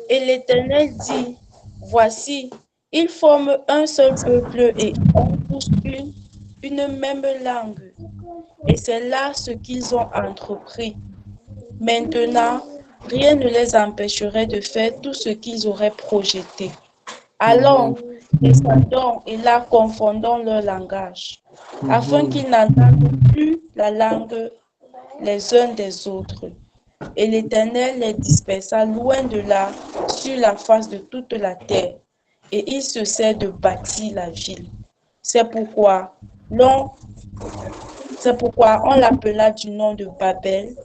Et l'Éternel dit, voici, ils forment un seul peuple et ont tous une même langue. Et c'est là ce qu'ils ont entrepris. Maintenant, rien ne les empêcherait de faire tout ce qu'ils auraient projeté. Allons, descendons et là confondons leur langage, afin qu'ils n'entendent plus la langue les uns des autres. Et l'Éternel les dispersa loin de là, sur la face de toute la terre, et il se sert de bâtir la ville. C'est pourquoi on l'appela du nom de Babel,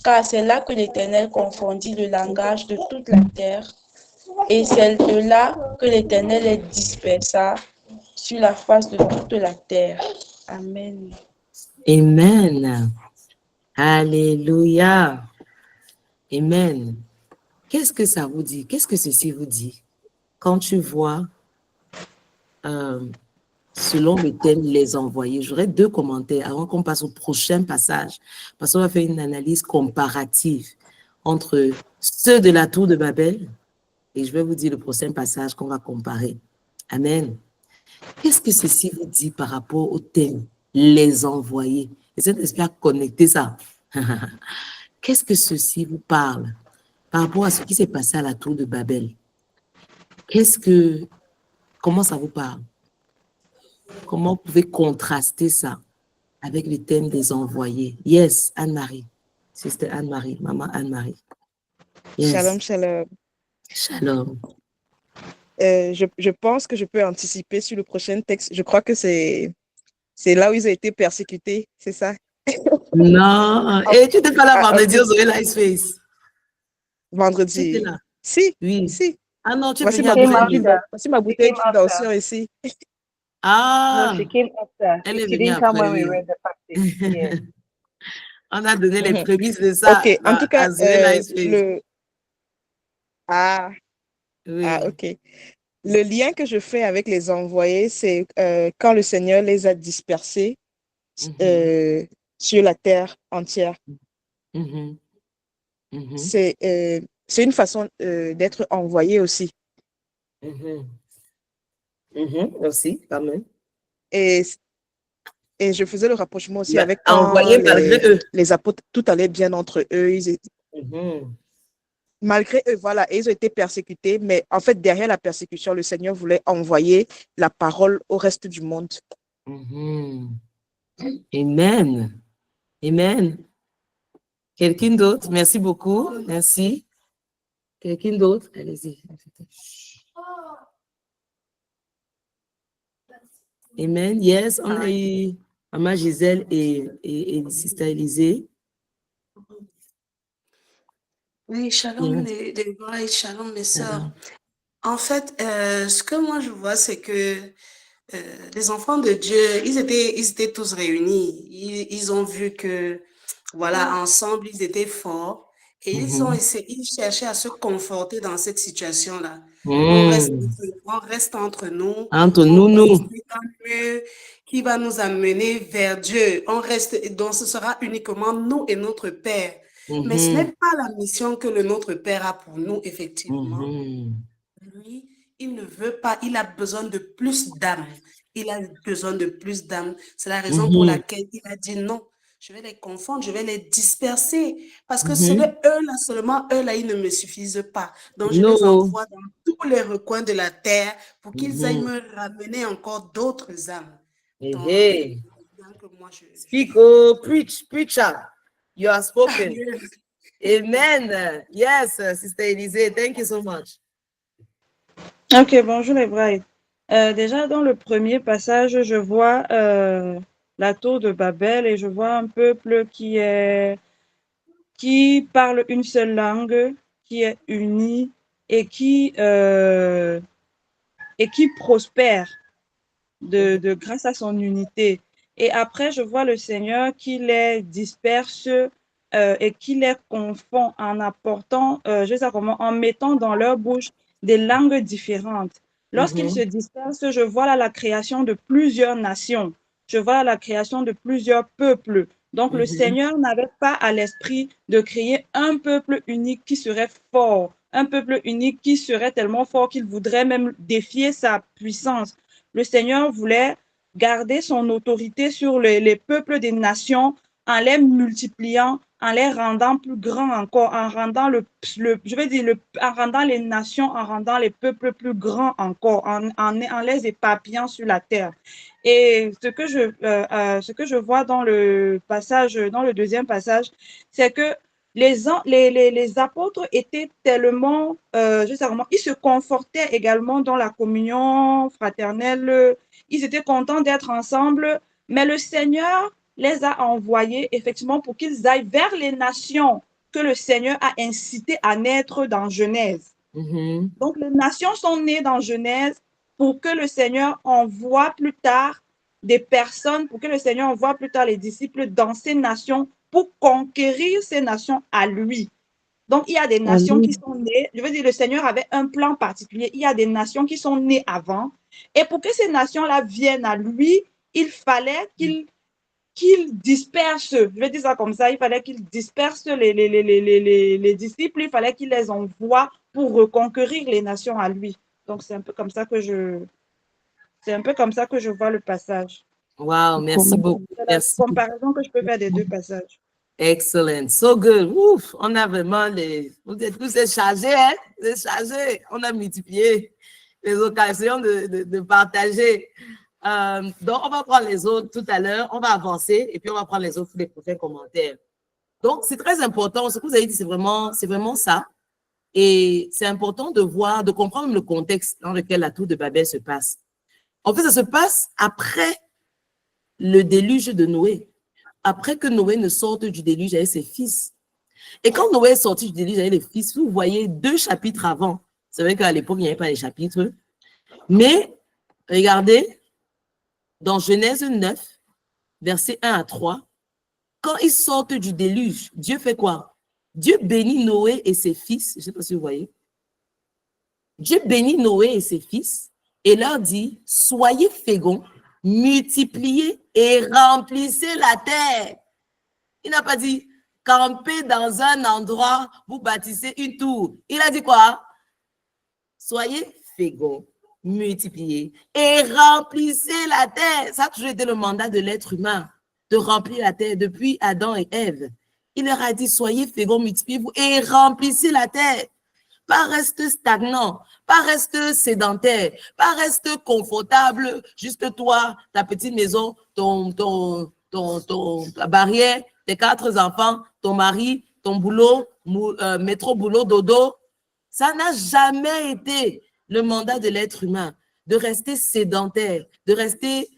car c'est là que l'Éternel confondit le langage de toute la terre, et c'est de là que l'Éternel les dispersa sur la face de toute la terre. Amen. Amen. Alléluia. Amen. Qu'est-ce que ça vous dit? Qu'est-ce que ceci vous dit? Quand tu vois, selon le thème, les envoyés, j'aurais deux commentaires avant qu'on passe au prochain passage, parce qu'on va faire une analyse comparative entre ceux de la tour de Babel et je vais vous dire le prochain passage qu'on va comparer. Amen. Qu'est-ce que ceci vous dit par rapport au thème, les envoyés? Et cet esprit a connecté ça. Qu'est-ce que ceci vous parle par rapport à ce qui s'est passé à la tour de Babel? Comment ça vous parle? Comment vous pouvez contraster ça avec le thème des envoyés? Yes, Anne-Marie. Sister Anne-Marie, maman Anne-Marie. Yes. Shalom, shalom. Shalom. Je pense que je peux anticiper sur le prochain texte. Je crois que c'est là où ils ont été persécutés, c'est ça? Non, et tu n'étais pas là vendredi aux Zoé Life Space. Vendredi. Tu étais là? Si, Oui. si. Ah non, tu Voici venais ma bouteille d'encens ici. Ah, No, she came after. elle est She venue didn't come après, when we oui. read the passage. Yeah. On a donné les prémices de ça Ok, en tout cas, à Zoé Life Space. Oui. Ok. Le lien que je fais avec les envoyés, c'est quand le Seigneur les a dispersés sur la terre entière. C'est une façon d'être envoyé aussi. Aussi, quand même. Et je faisais le rapprochement aussi avec envoyé malgré eux. Les apôtres, tout allait bien entre eux. Malgré eux, voilà, et ils ont été persécutés, mais en fait, derrière la persécution, le Seigneur voulait envoyer la parole au reste du monde. Amen. Amen. Quelqu'un d'autre? Merci beaucoup. Merci. Quelqu'un d'autre? Allez-y. Amen. Yes, on a eu Maman Gisèle et Sister Élisée. Oui, shalom les bras et shalom mes sœurs. En fait, ce que moi je vois, c'est que les enfants de Dieu, ils étaient tous réunis. Ils ont vu que, voilà, ensemble, ils étaient forts. Et ils cherchaient à se conforter dans cette situation-là. On reste entre nous. Entre nous. Qui va nous amener vers Dieu. On reste, donc ce sera uniquement nous et notre Père. Mais ce n'est pas la mission que notre Père a pour nous, effectivement. Lui, il ne veut pas, il a besoin de plus d'âmes. Il a besoin de plus d'âmes. C'est la raison pour laquelle il a dit non. Je vais les confondre, je vais les disperser. Parce que ce n'est eux-là, seulement eux-là, ils ne me suffisent pas. Donc, je les envoie dans tous les recoins de la terre pour qu'ils aillent me ramener encore d'autres âmes. Donc, Speak, oh, preacher. You are spoken. Amen. Yes, Sister Élisée, thank you so much. Ok, bonjour les brides. Déjà, dans le premier passage, je vois la tour de Babel et je vois un peuple qui parle une seule langue, qui est uni et qui prospère grâce à son unité. Et après, je vois le Seigneur qui les disperse et qui les confond en apportant, je sais comment, en mettant dans leur bouche des langues différentes. Lorsqu'ils se dispersent, je vois là la création de plusieurs nations. Je vois là la création de plusieurs peuples. Donc, le Seigneur n'avait pas à l'esprit de créer un peuple unique qui serait fort, un peuple unique qui serait tellement fort qu'il voudrait même défier sa puissance. Le Seigneur voulait garder son autorité sur les peuples des nations en les multipliant, en les rendant plus grands encore, en rendant en rendant les nations, en rendant les peuples plus grands encore, en les éparpillant sur la terre. Et ce que je vois dans le passage, dans le deuxième passage, c'est que les apôtres étaient tellement, ils se confortaient également dans la communion fraternelle, ils étaient contents d'être ensemble, mais le Seigneur les a envoyés effectivement pour qu'ils aillent vers les nations que le Seigneur a incité à naître dans Genèse. Donc, les nations sont nées dans Genèse pour que le Seigneur envoie plus tard des personnes, pour que le Seigneur envoie plus tard les disciples dans ces nations pour conquérir ces nations à lui. Donc, il y a des nations qui sont nées, je veux dire, le Seigneur avait un plan particulier, il y a des nations qui sont nées avant, et pour que ces nations-là viennent à lui, il fallait qu'il disperse, je vais dire ça comme ça, il fallait qu'il disperse les disciples, il fallait qu'il les envoie pour reconquérir les nations à lui. Donc, c'est un peu comme ça que je vois le passage. Wow, merci beaucoup. C'est la comparaison que je peux faire des deux passages. Excellent, so good. Ouf, on a vraiment vous êtes tous chargés, hein? Vous êtes chargés. On a multiplié les occasions de partager. Donc, on va prendre les autres tout à l'heure, on va avancer et puis on va prendre les autres pour les prochains commentaires. Donc, c'est très important. Ce que vous avez dit, c'est vraiment ça. Et c'est important de voir, de comprendre le contexte dans lequel la tour de Babel se passe. En fait, ça se passe après le déluge de Noé. Après que Noé ne sorte du déluge avec ses fils. Et quand Noé est sorti du déluge avec les fils, vous voyez 2 chapitres avant. C'est vrai qu'à l'époque, il n'y avait pas les chapitres. Mais, regardez, dans Genèse 9, versets 1 à 3, quand ils sortent du déluge, Dieu fait quoi? Dieu bénit Noé et ses fils. Je ne sais pas si vous voyez. Dieu bénit Noé et ses fils et leur dit, soyez féconds, multipliez et remplissez la terre. Il n'a pas dit campez dans un endroit, vous bâtissez une tour. Il a dit quoi? Soyez féconds, multipliez et remplissez la terre. Ça a toujours été le mandat de l'être humain, de remplir la terre depuis Adam et Ève. Il leur a dit soyez féconds, multipliez-vous et remplissez la terre. Pas rester stagnant, pas rester sédentaire, pas rester confortable, juste toi, ta petite maison, ta barrière, tes 4 enfants, ton mari, ton boulot, métro, boulot, dodo. Ça n'a jamais été le mandat de l'être humain, de rester sédentaire, de rester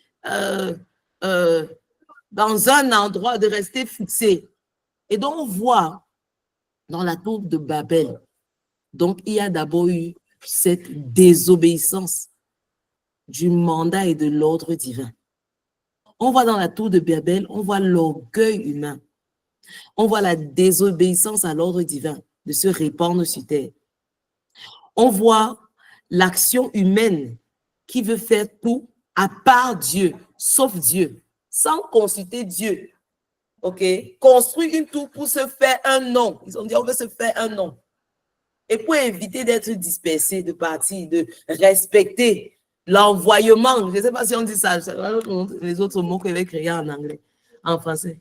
dans un endroit, de rester fixé. Et donc, on voit dans la tour de Babel, donc il y a d'abord eu cette désobéissance du mandat et de l'ordre divin. On voit dans la tour de Babel, on voit l'orgueil humain. On voit la désobéissance à l'ordre divin de se répandre sur terre. On voit l'action humaine qui veut faire tout à part Dieu, sauf Dieu, sans consulter Dieu. OK? Construire une tour pour se faire un nom. Ils ont dit, on veut se faire un nom. Et pour éviter d'être dispersé, de partir, de respecter l'envoyement. Je ne sais pas si on dit ça, les autres mots que j'avais créés en anglais, en français.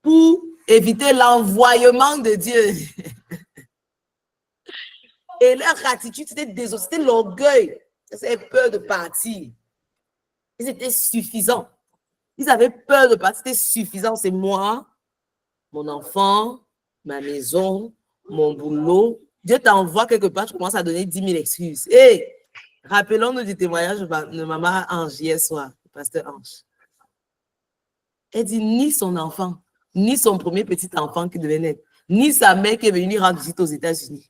Pour éviter l'envoyement de Dieu. Et leur attitude, c'était l'orgueil. C'était peur de partir. Ils étaient suffisants. Ils avaient peur de partir. C'était suffisant. C'est moi, mon enfant, ma maison, mon boulot. Dieu t'envoie quelque part, tu commences à donner 10 000 excuses. Et rappelons-nous du témoignage de maman Ange hier soir, le pasteur Ange. Elle dit ni son enfant, ni son premier petit enfant qui devait naître, ni sa mère qui est venue rendre visite aux États-Unis.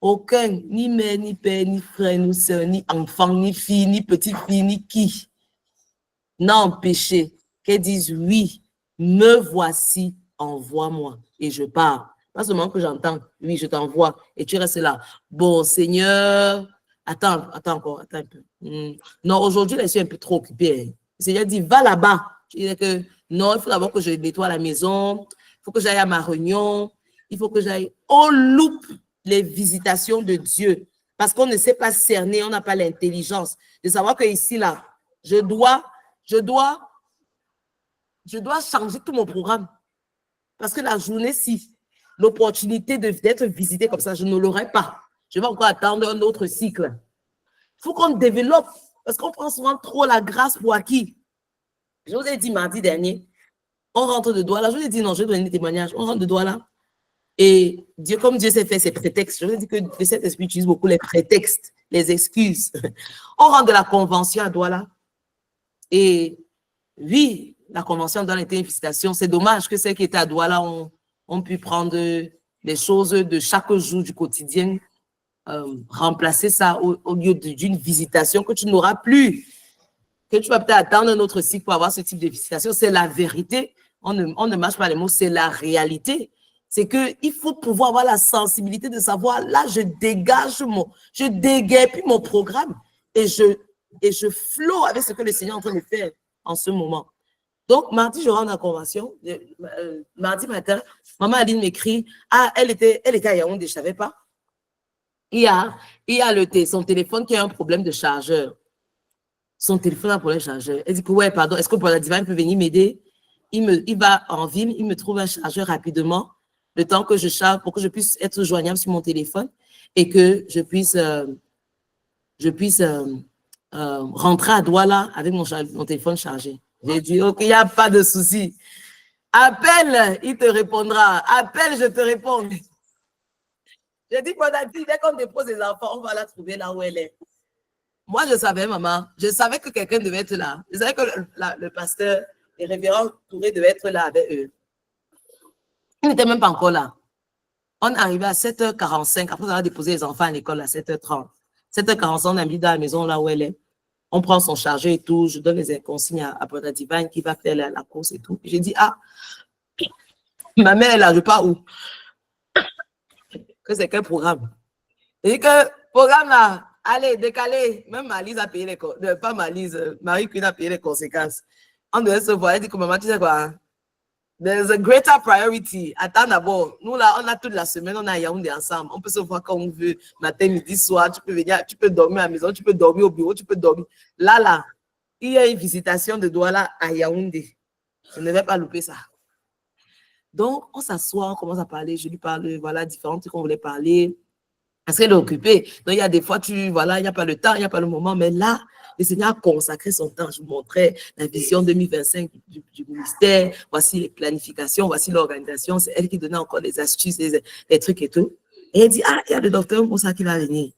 Aucun, ni mère, ni père, ni frère, ni soeur, ni enfant, ni fille, ni petite fille, ni qui n'a empêché qu'elle dise oui, me voici, envoie-moi et je pars. Pas seulement que j'entends, oui, je t'envoie et tu restes là. Bon, Seigneur, attends encore, attends un peu. Non, aujourd'hui, je suis un peu trop occupée. Le Seigneur dit, va là-bas. Je dis que non, il faut d'abord que je nettoie la maison, il faut que j'aille à ma réunion, il faut que j'aille. On loupe les visitations de Dieu parce qu'on ne sait pas cerner, on n'a pas l'intelligence de savoir que ici, là, je dois changer tout mon programme parce que la journée-ci, l'opportunité d'être visité comme ça, je ne l'aurai pas. Je vais encore attendre un autre cycle. Il faut qu'on développe parce qu'on prend souvent trop la grâce pour acquis. Je vous ai dit mardi dernier, on rentre de Douala. Je vous ai dit non, je vais donner des témoignages. On rentre de Douala. Et Dieu, comme Dieu sait faire ses prétextes, je vous ai dit que le Saint-Esprit utilise beaucoup les prétextes, les excuses. On rentre de la convention à Douala. Et oui, la convention Douala était une visitation. C'est dommage que celles qui étaient à Douala ont pu prendre des choses de chaque jour du quotidien, remplacer ça au lieu d'une visitation que tu n'auras plus, que tu vas peut-être attendre un autre cycle pour avoir ce type de visitation. C'est la vérité. On ne marche pas les mots, c'est la réalité. C'est qu'il faut pouvoir avoir la sensibilité de savoir, là, je déguerpis mon programme et je flow avec ce que le Seigneur est en train de faire en ce moment. Donc, mardi, je rentre à la convention. Mardi matin, maman Aline m'écrit, elle était à Yaoundé, je ne savais pas. Il y a son téléphone qui a un problème de chargeur. Son téléphone a un problème de chargeur. Elle dit que, ouais, pardon, est-ce que pour la divine peut venir m'aider? Il va en ville, il me trouve un chargeur rapidement, le temps que je charge pour que je puisse être joignable sur mon téléphone et que je puisse rentrer à Douala avec mon téléphone chargé. J'ai dit, OK, il n'y a pas de souci. Appelle, il te répondra. Appelle, je te réponds. J'ai dit, dès qu'on dépose les enfants, on va la trouver là où elle est. Moi, je savais, maman, je savais que quelqu'un devait être là. Je savais que le pasteur, les révérends Touré devaient être là avec eux. Ils n'étaient même pas encore là. On est arrivé à 7h45, après on a déposé les enfants à l'école à 7h30. 7h45, on a mis dans la maison là où elle est. On prend son chargeur et tout, je donne les consignes à Brother Divine qui va faire la course et tout. J'ai dit, ma mère est là, je pars où? Que c'est quel programme? J'ai dit que programme là, allez, décalé. Même Malise a payé les conséquences. Pas Malise, Marie-Cuine a payé les conséquences. On devait se voir. Elle dit que maman, tu sais quoi? There's a greater priority. Attends d'abord. Nous, là, on a toute la semaine, on a Yaoundé ensemble. On peut se voir quand on veut, matin, midi, soir. Tu peux venir, tu peux dormir à la maison, tu peux dormir au bureau, tu peux dormir. Là, il y a une visitation de Douala à Yaoundé. Je ne vais pas louper ça. Donc, on s'assoit, on commence à parler. Je lui parle, voilà, différents trucs qu'on voulait parler. Parce qu'elle est occupée. Donc, il y a des fois, voilà, il n'y a pas le temps, il n'y a pas le moment. Mais là, le Seigneur a consacré son temps. Je vous montrais la vision 2025 du ministère. Voici les planifications, voici l'organisation. C'est elle qui donnait encore les astuces, les trucs et tout. Et elle dit, ah, il y a le docteur Moussa qui va venir.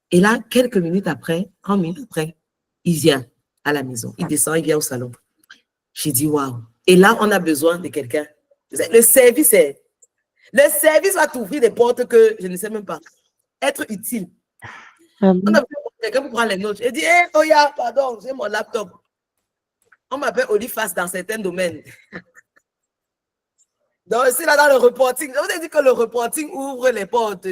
Et là, quelques minutes après, 30 minutes après, il vient à la maison. Il descend, il vient au salon. J'ai dit, waouh. Et là, on a besoin de quelqu'un. Le service va t'ouvrir des portes que je ne sais même pas. Être utile. On a besoin de quelqu'un pour prendre les notes. Je dis, hé, Oya, pardon, j'ai mon laptop. On m'appelle Olifas dans certains domaines. Donc, c'est là dans le reporting. Je vous ai dit que le reporting ouvre les portes.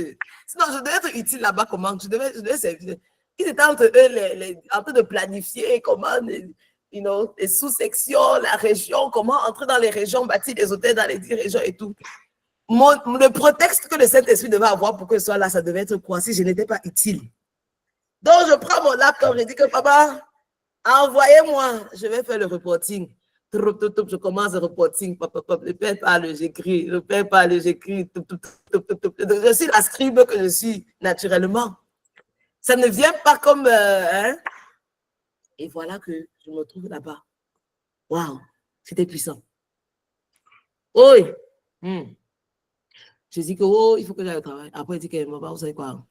Sinon, je devais être utile là-bas. Comment? Je devais servir. Ils étaient entre eux, en train de planifier comment, les sous-sections, la région, comment entrer dans les régions, bâtir des hôtels dans les 10 régions et tout. Le prétexte que le Saint-Esprit devait avoir pour que ce soit là, ça devait être quoi si je n'étais pas utile. Donc, je prends mon laptop, je dis que papa, envoyez-moi, je vais faire le reporting. Je commence le reporting. Le père parle, j'écris. Le père parle, j'écris. Je suis la scribe que je suis naturellement. Ça ne vient pas comme... Et voilà que je me trouve là-bas. Waouh, c'était puissant. Oui. Je dis que, oh, il faut que j'aille au travail. Après, il dit que, maman, vous savez quoi?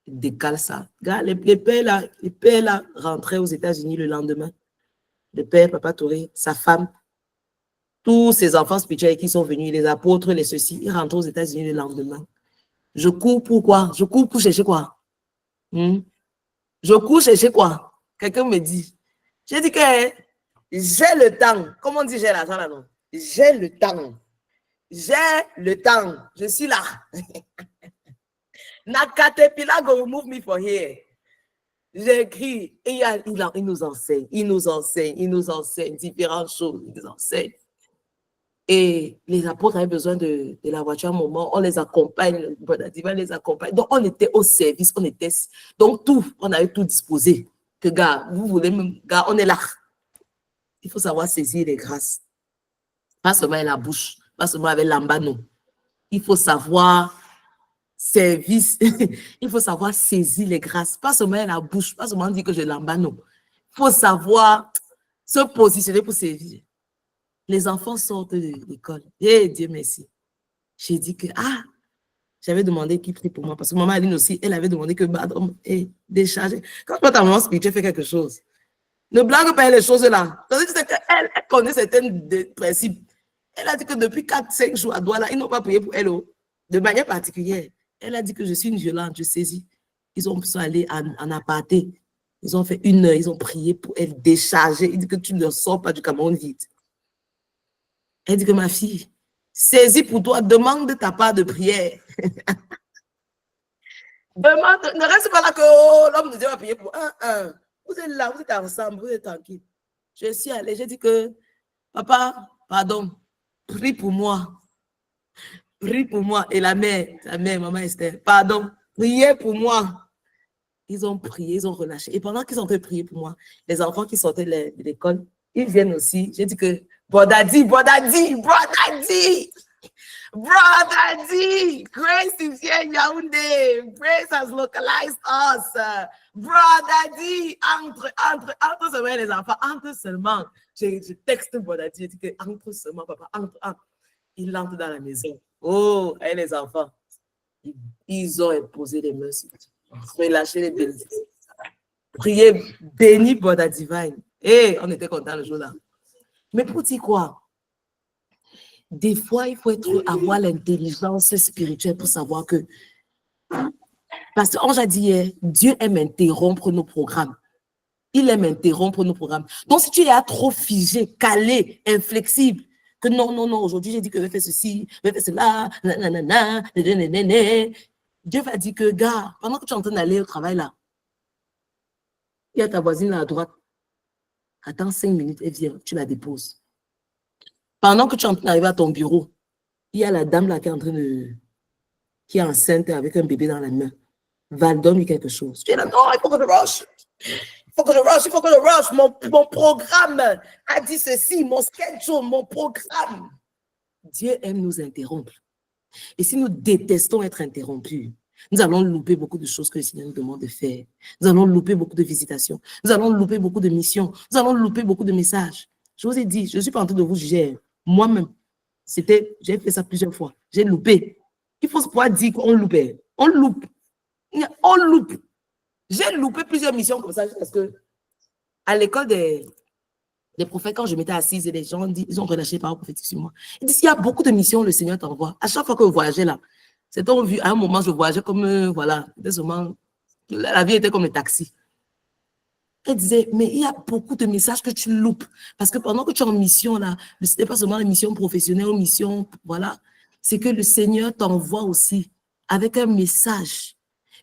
Décale ça. Regarde, les pères là rentraient aux États-Unis le lendemain. Le père, Papa Touré, sa femme, tous ses enfants spirituels qui sont venus, les apôtres, les ceci, ils rentrent aux États-Unis le lendemain. Je cours pour quoi? Je cours pour chercher quoi? Je cours chercher quoi? Quelqu'un me dit. J'ai dit que j'ai le temps. Comment on dit j'ai l'argent là, non? J'ai le temps. J'ai le temps. Je suis là. Nakatepila go remove me from here. J'écris et il nous enseigne différentes choses, il nous enseigne. Et les apôtres avaient besoin de la voiture à un moment, on les accompagne, le divin les accompagne. Donc on était au service, donc on avait tout disposé. Que gars, vous voulez même, gars, on est là. Il faut savoir saisir les grâces. Pas seulement avec la bouche, pas seulement avec l'ambano. Il faut savoir service, il faut savoir saisir les grâces, pas seulement la bouche, pas seulement dire que je l'embano. Il faut savoir se positionner pour servir. Les enfants sortent de l'école. Eh, Dieu merci. J'ai dit que, j'avais demandé qui prie pour moi, parce que maman Aline aussi, elle avait demandé que, décharger. Quand toi, ta maman spirituelle fait quelque chose, ne blague pas les choses là. Tandis qu'elle connaît certains principes. Elle a dit que depuis 4-5 jours à Douala, ils n'ont pas prié pour elle, de manière particulière. Elle a dit que je suis une violente, je saisis. Ils sont allés en aparté. Ils ont fait 1 heure, ils ont prié pour elle décharger. Il dit que tu ne sors pas du Cameroun vite. Elle dit que ma fille, saisis pour toi, demande de ta part de prière. Demande, ne reste pas là que l'homme de Dieu va prier pour un. Vous êtes là, vous êtes ensemble, vous êtes tranquille. Je suis allée, j'ai dit que, papa, pardon, prie pour moi. Prie pour moi. Et la mère, maman Esther, pardon, priez pour moi. Ils ont prié, ils ont relâché. Et pendant qu'ils ont en train de prier pour moi, les enfants qui sortaient de l'école, ils viennent aussi. J'ai dit que, Brodadi, Grace is here in Yaoundé. Grace has localized us. Brodadi, entre seulement les enfants, entre seulement. Je texte Brodadi, j'ai dit que entre seulement, papa, entre. Il entre dans la maison. Oh, et les enfants, ils ont imposé les mains sur Dieu. Relâché les bénédictions. Priez, béni Boda Divine. Et on était contents le jour-là. Mais pour dire quoi? Des fois, il faut avoir l'intelligence spirituelle pour savoir que, parce qu'on a dit hier, Dieu aime interrompre nos programmes. Il aime interrompre nos programmes. Donc, si tu es trop figé, calé, inflexible, que non, aujourd'hui, j'ai dit que je vais faire ceci, je vais faire cela, Dieu va dire que, gars, pendant que tu es en train d'aller au travail là, il y a ta voisine là à droite. Attends 5 minutes, elle vient, tu la déposes. Pendant que tu es en train d'arriver à ton bureau, il y a la dame là qui est en train de... qui est enceinte avec un bébé dans la main. Val, donne-lui quelque chose. Tu es là, non, il faut que je rush. Il faut que je rush. Mon programme a dit ceci, mon schedule, mon programme. Dieu aime nous interrompre. Et si nous détestons être interrompus, nous allons louper beaucoup de choses que le Seigneur nous demande de faire. Nous allons louper beaucoup de visitations. Nous allons louper beaucoup de missions. Nous allons louper beaucoup de messages. Je vous ai dit, je ne suis pas en train de vous juger. Moi-même, j'ai fait ça plusieurs fois. J'ai loupé. Il faut pouvoir dire qu'on loupait. On loupe. On loupe. J'ai loupé plusieurs missions comme ça parce que à l'école des prophètes, quand je m'étais assise et les gens ils ont relâché les paroles prophétiques sur moi. Ils disent, il y a beaucoup de missions le Seigneur t'envoie. À chaque fois que je voyageais là, c'est donc vu, à un moment, je voyageais comme, voilà, la vie était comme le taxi. Elle disait, mais il y a beaucoup de messages que tu loupes. Parce que pendant que tu es en mission là, ce n'est pas seulement les missions professionnelles ou missions, voilà, c'est que le Seigneur t'envoie aussi avec un message.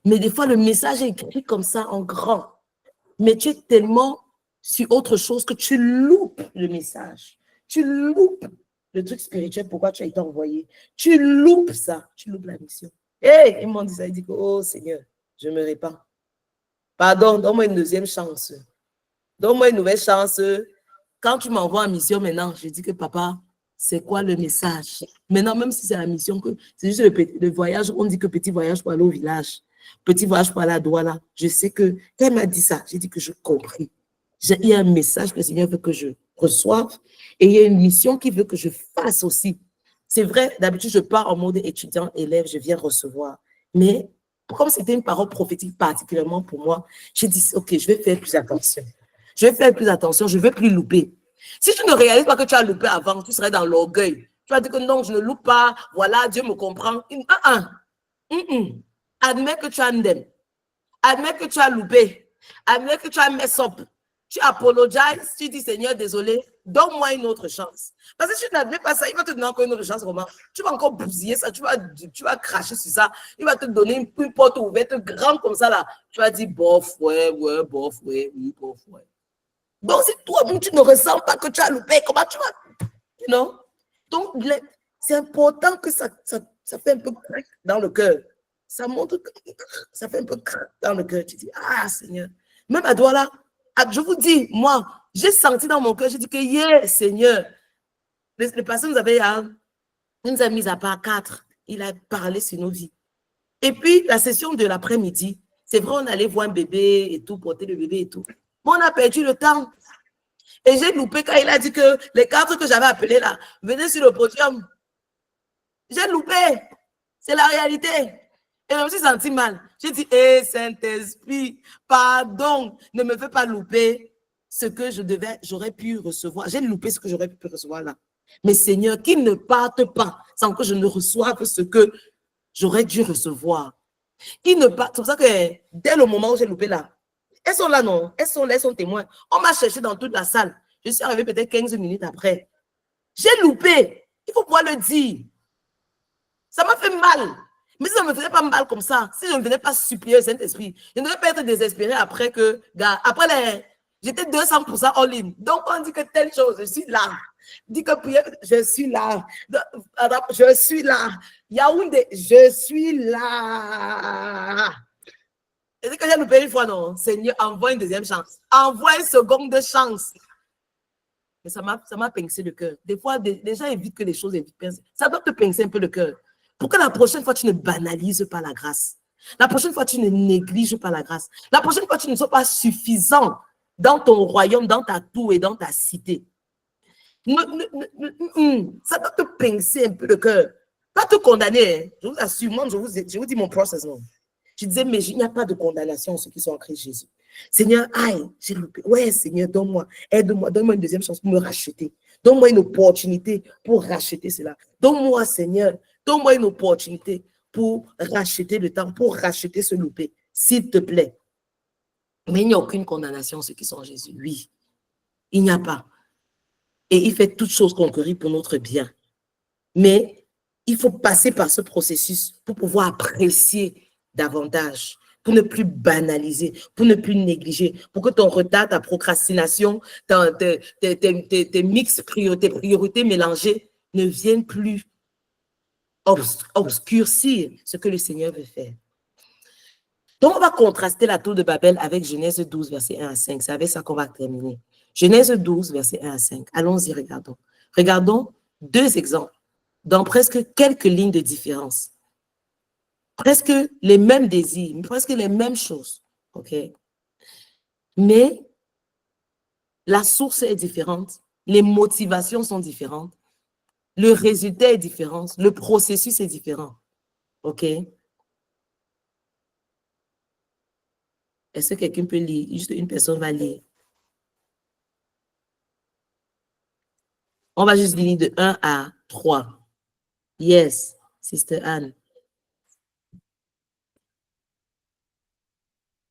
Mais des fois, le message est écrit comme ça en grand. Mais tu es tellement sur autre chose que tu loupes le message. Tu loupes le truc spirituel, pourquoi tu as été envoyé. Tu loupes ça. Tu loupes la mission. Et ils m'ont dit ça. Ils disent, oh Seigneur, je me répands. Pardon, donne-moi une deuxième chance. Donne-moi une nouvelle chance. Quand tu m'envoies en mission maintenant, je dis que papa, c'est quoi le message? Maintenant, même si c'est la mission, c'est juste le voyage, on dit que petit voyage pour aller au village. Petit voyage pour aller à Douala. Je sais que, quand elle m'a dit ça, j'ai dit que je compris. Il y a un message que le Seigneur veut que je reçoive et il y a une mission qu'il veut que je fasse aussi. C'est vrai, d'habitude, je pars en mode étudiant, élève, je viens recevoir. Mais comme c'était une parole prophétique particulièrement pour moi, j'ai dit, OK, je vais faire plus attention. Je vais faire plus attention, je ne vais plus louper. Si tu ne réalises pas que tu as loupé avant, tu serais dans l'orgueil. Tu vas dire que non, je ne loupe pas, voilà, Dieu me comprend. Admets que tu as ndem. Admets que tu as loupé. Admets que tu as mess up. Tu apologizes, tu dis Seigneur, désolé, donne-moi une autre chance. Parce que si tu n'admets pas ça, il va te donner encore une autre chance. Comment? Tu vas encore bousiller ça, tu vas cracher sur ça. Il va te donner une porte ouverte grande comme ça là. Tu vas dire bof, ouais, bof, ouais, oui, bof, ouais. Donc si toi-même tu ne ressens pas que tu as loupé, comment tu vas? Non? Donc c'est important que ça fait un peu crack dans le cœur. Ça montre que ça fait un peu crack dans le cœur. Tu dis, ah Seigneur. Même à Douala, je vous dis, moi, j'ai senti dans mon cœur, j'ai dit que, yeah, Seigneur, le pasteur nous a mis à part 4. Il a parlé sur nos vies. Et puis, la session de l'après-midi, c'est vrai, on allait voir un bébé et tout, porter le bébé et tout. Mais on a perdu le temps. Et j'ai loupé quand il a dit que les 4 que j'avais appelés là venaient sur le podium. J'ai loupé. C'est la réalité. Et je me suis senti mal. J'ai dit, hé, Saint-Esprit, pardon, ne me fais pas louper ce que j'aurais pu recevoir. J'ai loupé ce que j'aurais pu recevoir là. Mais Seigneur, qu'il ne parte pas sans que je ne reçoive ce que j'aurais dû recevoir. Qu'il ne parte. C'est pour ça que dès le moment où j'ai loupé là, elles sont là, non? Elles sont là, elles sont témoins. On m'a cherché dans toute la salle. Je suis arrivée peut-être 15 minutes après. J'ai loupé. Il faut pouvoir le dire. Ça m'a fait mal. Mais si ça ne me faisait pas mal comme ça, si je ne venais pas supplier le Saint-Esprit, je ne devais pas être désespéré après que, j'étais 200% all-in. Donc, on dit que telle chose, je suis là. Dit que je suis là. Je suis là. Yaoundé, je suis là. Et c'est que j'ai loupé une fois, non? Seigneur, envoie une deuxième chance. Envoie une seconde chance. Mais ça m'a pincé le cœur. Des fois, les gens évitent que les choses évitent. Ça doit te pincer un peu le cœur. Pour que la prochaine fois, tu ne banalises pas la grâce. La prochaine fois, tu ne négliges pas la grâce. La prochaine fois, tu ne sois pas suffisant dans ton royaume, dans ta tour et dans ta cité. Ça doit te pincer un peu le cœur. Pas te condamner. Hein. Je vous assure, moi, je vous dis mon process. Non. Je disais, mais il n'y a pas de condamnation à ceux qui sont en Christ Jésus. Seigneur, aïe, j'ai loupé. Ouais, Seigneur, donne-moi, aide-moi, donne-moi une deuxième chance pour me racheter. Donne-moi une opportunité pour racheter cela. Donne-moi, Seigneur, donne-moi une opportunité pour racheter le temps, pour racheter ce loupé, s'il te plaît. Mais il n'y a aucune condamnation à ceux qui sont en Jésus. Oui, il n'y a pas. Et il fait toutes choses concourir pour notre bien. Mais il faut passer par ce processus pour pouvoir apprécier davantage pour ne plus banaliser, pour ne plus négliger, pour que ton retard, ta procrastination, tes mix priorités mélangées ne viennent plus obscurcir ce que le Seigneur veut faire. Donc, on va contraster la tour de Babel avec Genèse 12, verset 1 à 5. C'est avec ça qu'on va terminer. Genèse 12, verset 1 à 5. Allons-y, regardons. Regardons 2 exemples dans presque quelques lignes de différence. Presque les mêmes désirs, presque les mêmes choses. OK? Mais la source est différente, les motivations sont différentes, le résultat est différent, le processus est différent. OK? Est-ce que quelqu'un peut lire? Juste une personne va lire. On va juste lire de 1 à 3. Yes, Sister Anne.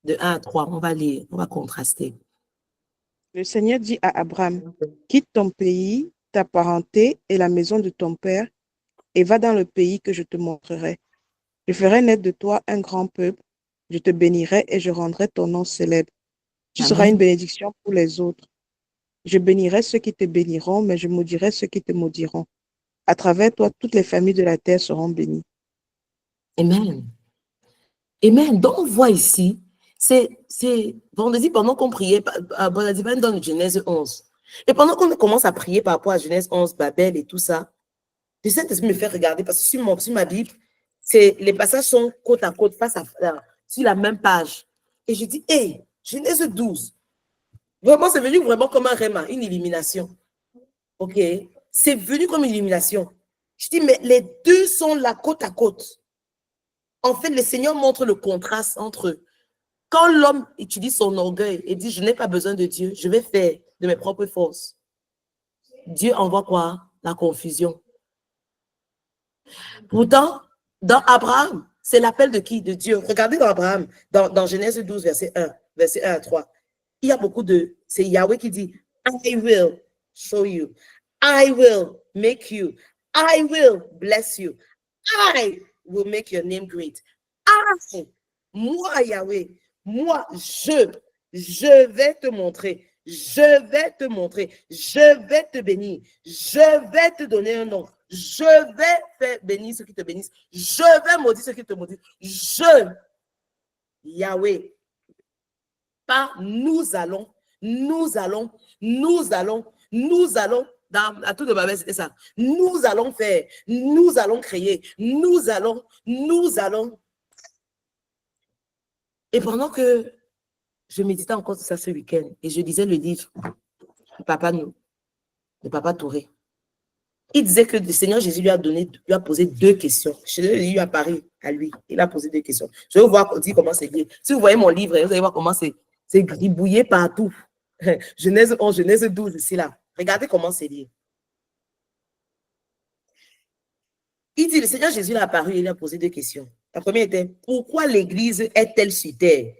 De 1 à 3, on va lire, on va contraster. Le Seigneur dit à Abraham, quitte ton pays, ta parenté et la maison de ton père et va dans le pays que je te montrerai. Je ferai naître de toi un grand peuple, je te bénirai et je rendrai ton nom célèbre. Tu seras une bénédiction pour les autres. Je bénirai ceux qui te béniront, mais je maudirai ceux qui te maudiront. À travers toi, toutes les familles de la terre seront bénies. Amen. Amen. Donc, on voit ici, c'est vendredi pendant qu'on priait, dans le Genèse 11. Et pendant qu'on commence à prier par rapport à Genèse 11, Babel et tout ça, le Saint-Esprit me fait regarder parce que sur ma Bible, les passages sont côte à côte, sur la même page. Et je dis, hey, Genèse 12. Vraiment, c'est venu vraiment comme un réma, une illumination. OK? C'est venu comme une illumination. Je dis, mais les deux sont là côte à côte. En fait, le Seigneur montre le contraste entre eux. Quand l'homme utilise son orgueil et dit, je n'ai pas besoin de Dieu, je vais faire de mes propres forces. Dieu envoie quoi? La confusion. Pourtant, dans Abraham, c'est l'appel de qui? De Dieu. Regardez dans Abraham, dans Genèse 12, verset 1 à 3. Il y a beaucoup de... C'est Yahweh qui dit, I will show you. I will make you. I will bless you. I will make your name great. Moi, Yahweh, moi, je vais te montrer. Je vais te montrer. Je vais te bénir. Je vais te donner un nom. Je vais faire bénir ceux qui te bénissent. Je vais maudire ceux qui te maudissent. Yahweh. Pas nous allons, dans la tour de Babel, c'était ça. Nous allons faire, nous allons créer, nous allons. Et pendant que je méditais encore sur ça ce week-end, et je lisais le livre de Papa Touré, il disait que le Seigneur Jésus lui a posé 2 questions. Je l'ai lu à Paris, à lui. Il a posé 2 questions. Je vais vous voir dire comment c'est lié. Si vous voyez mon livre, vous allez voir comment c'est gribouillé partout. Genèse 11, Genèse 12, ici, là. Regardez comment c'est lié. Il dit, le Seigneur Jésus l'a apparu et il a posé 2 questions. La première était, pourquoi l'Église est-elle sur terre?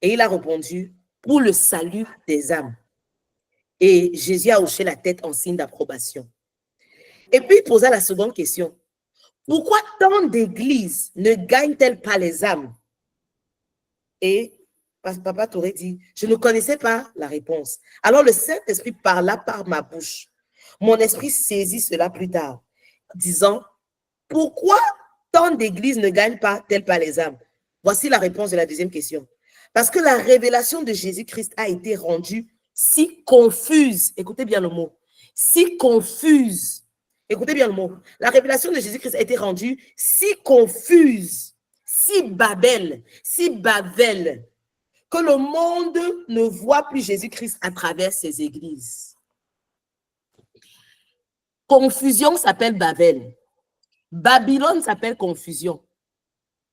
Et il a répondu, pour le salut des âmes. Et Jésus a hoché la tête en signe d'approbation. Et puis il posa la seconde question. Pourquoi tant d'églises ne gagnent-elles pas les âmes? Et Papa Touré dit, je ne connaissais pas la réponse. Alors le Saint-Esprit parla par ma bouche. Mon esprit saisit cela plus tard, disant, pourquoi tant d'églises ne gagnent pas-elles pas les âmes? Voici la réponse de la deuxième question. Parce que la révélation de Jésus-Christ a été rendue si confuse. Écoutez bien le mot. Si confuse. Écoutez bien le mot. La révélation de Jésus-Christ a été rendue si confuse, si Babel, que le monde ne voit plus Jésus-Christ à travers ses églises. Confusion s'appelle Babel. Babylone s'appelle confusion.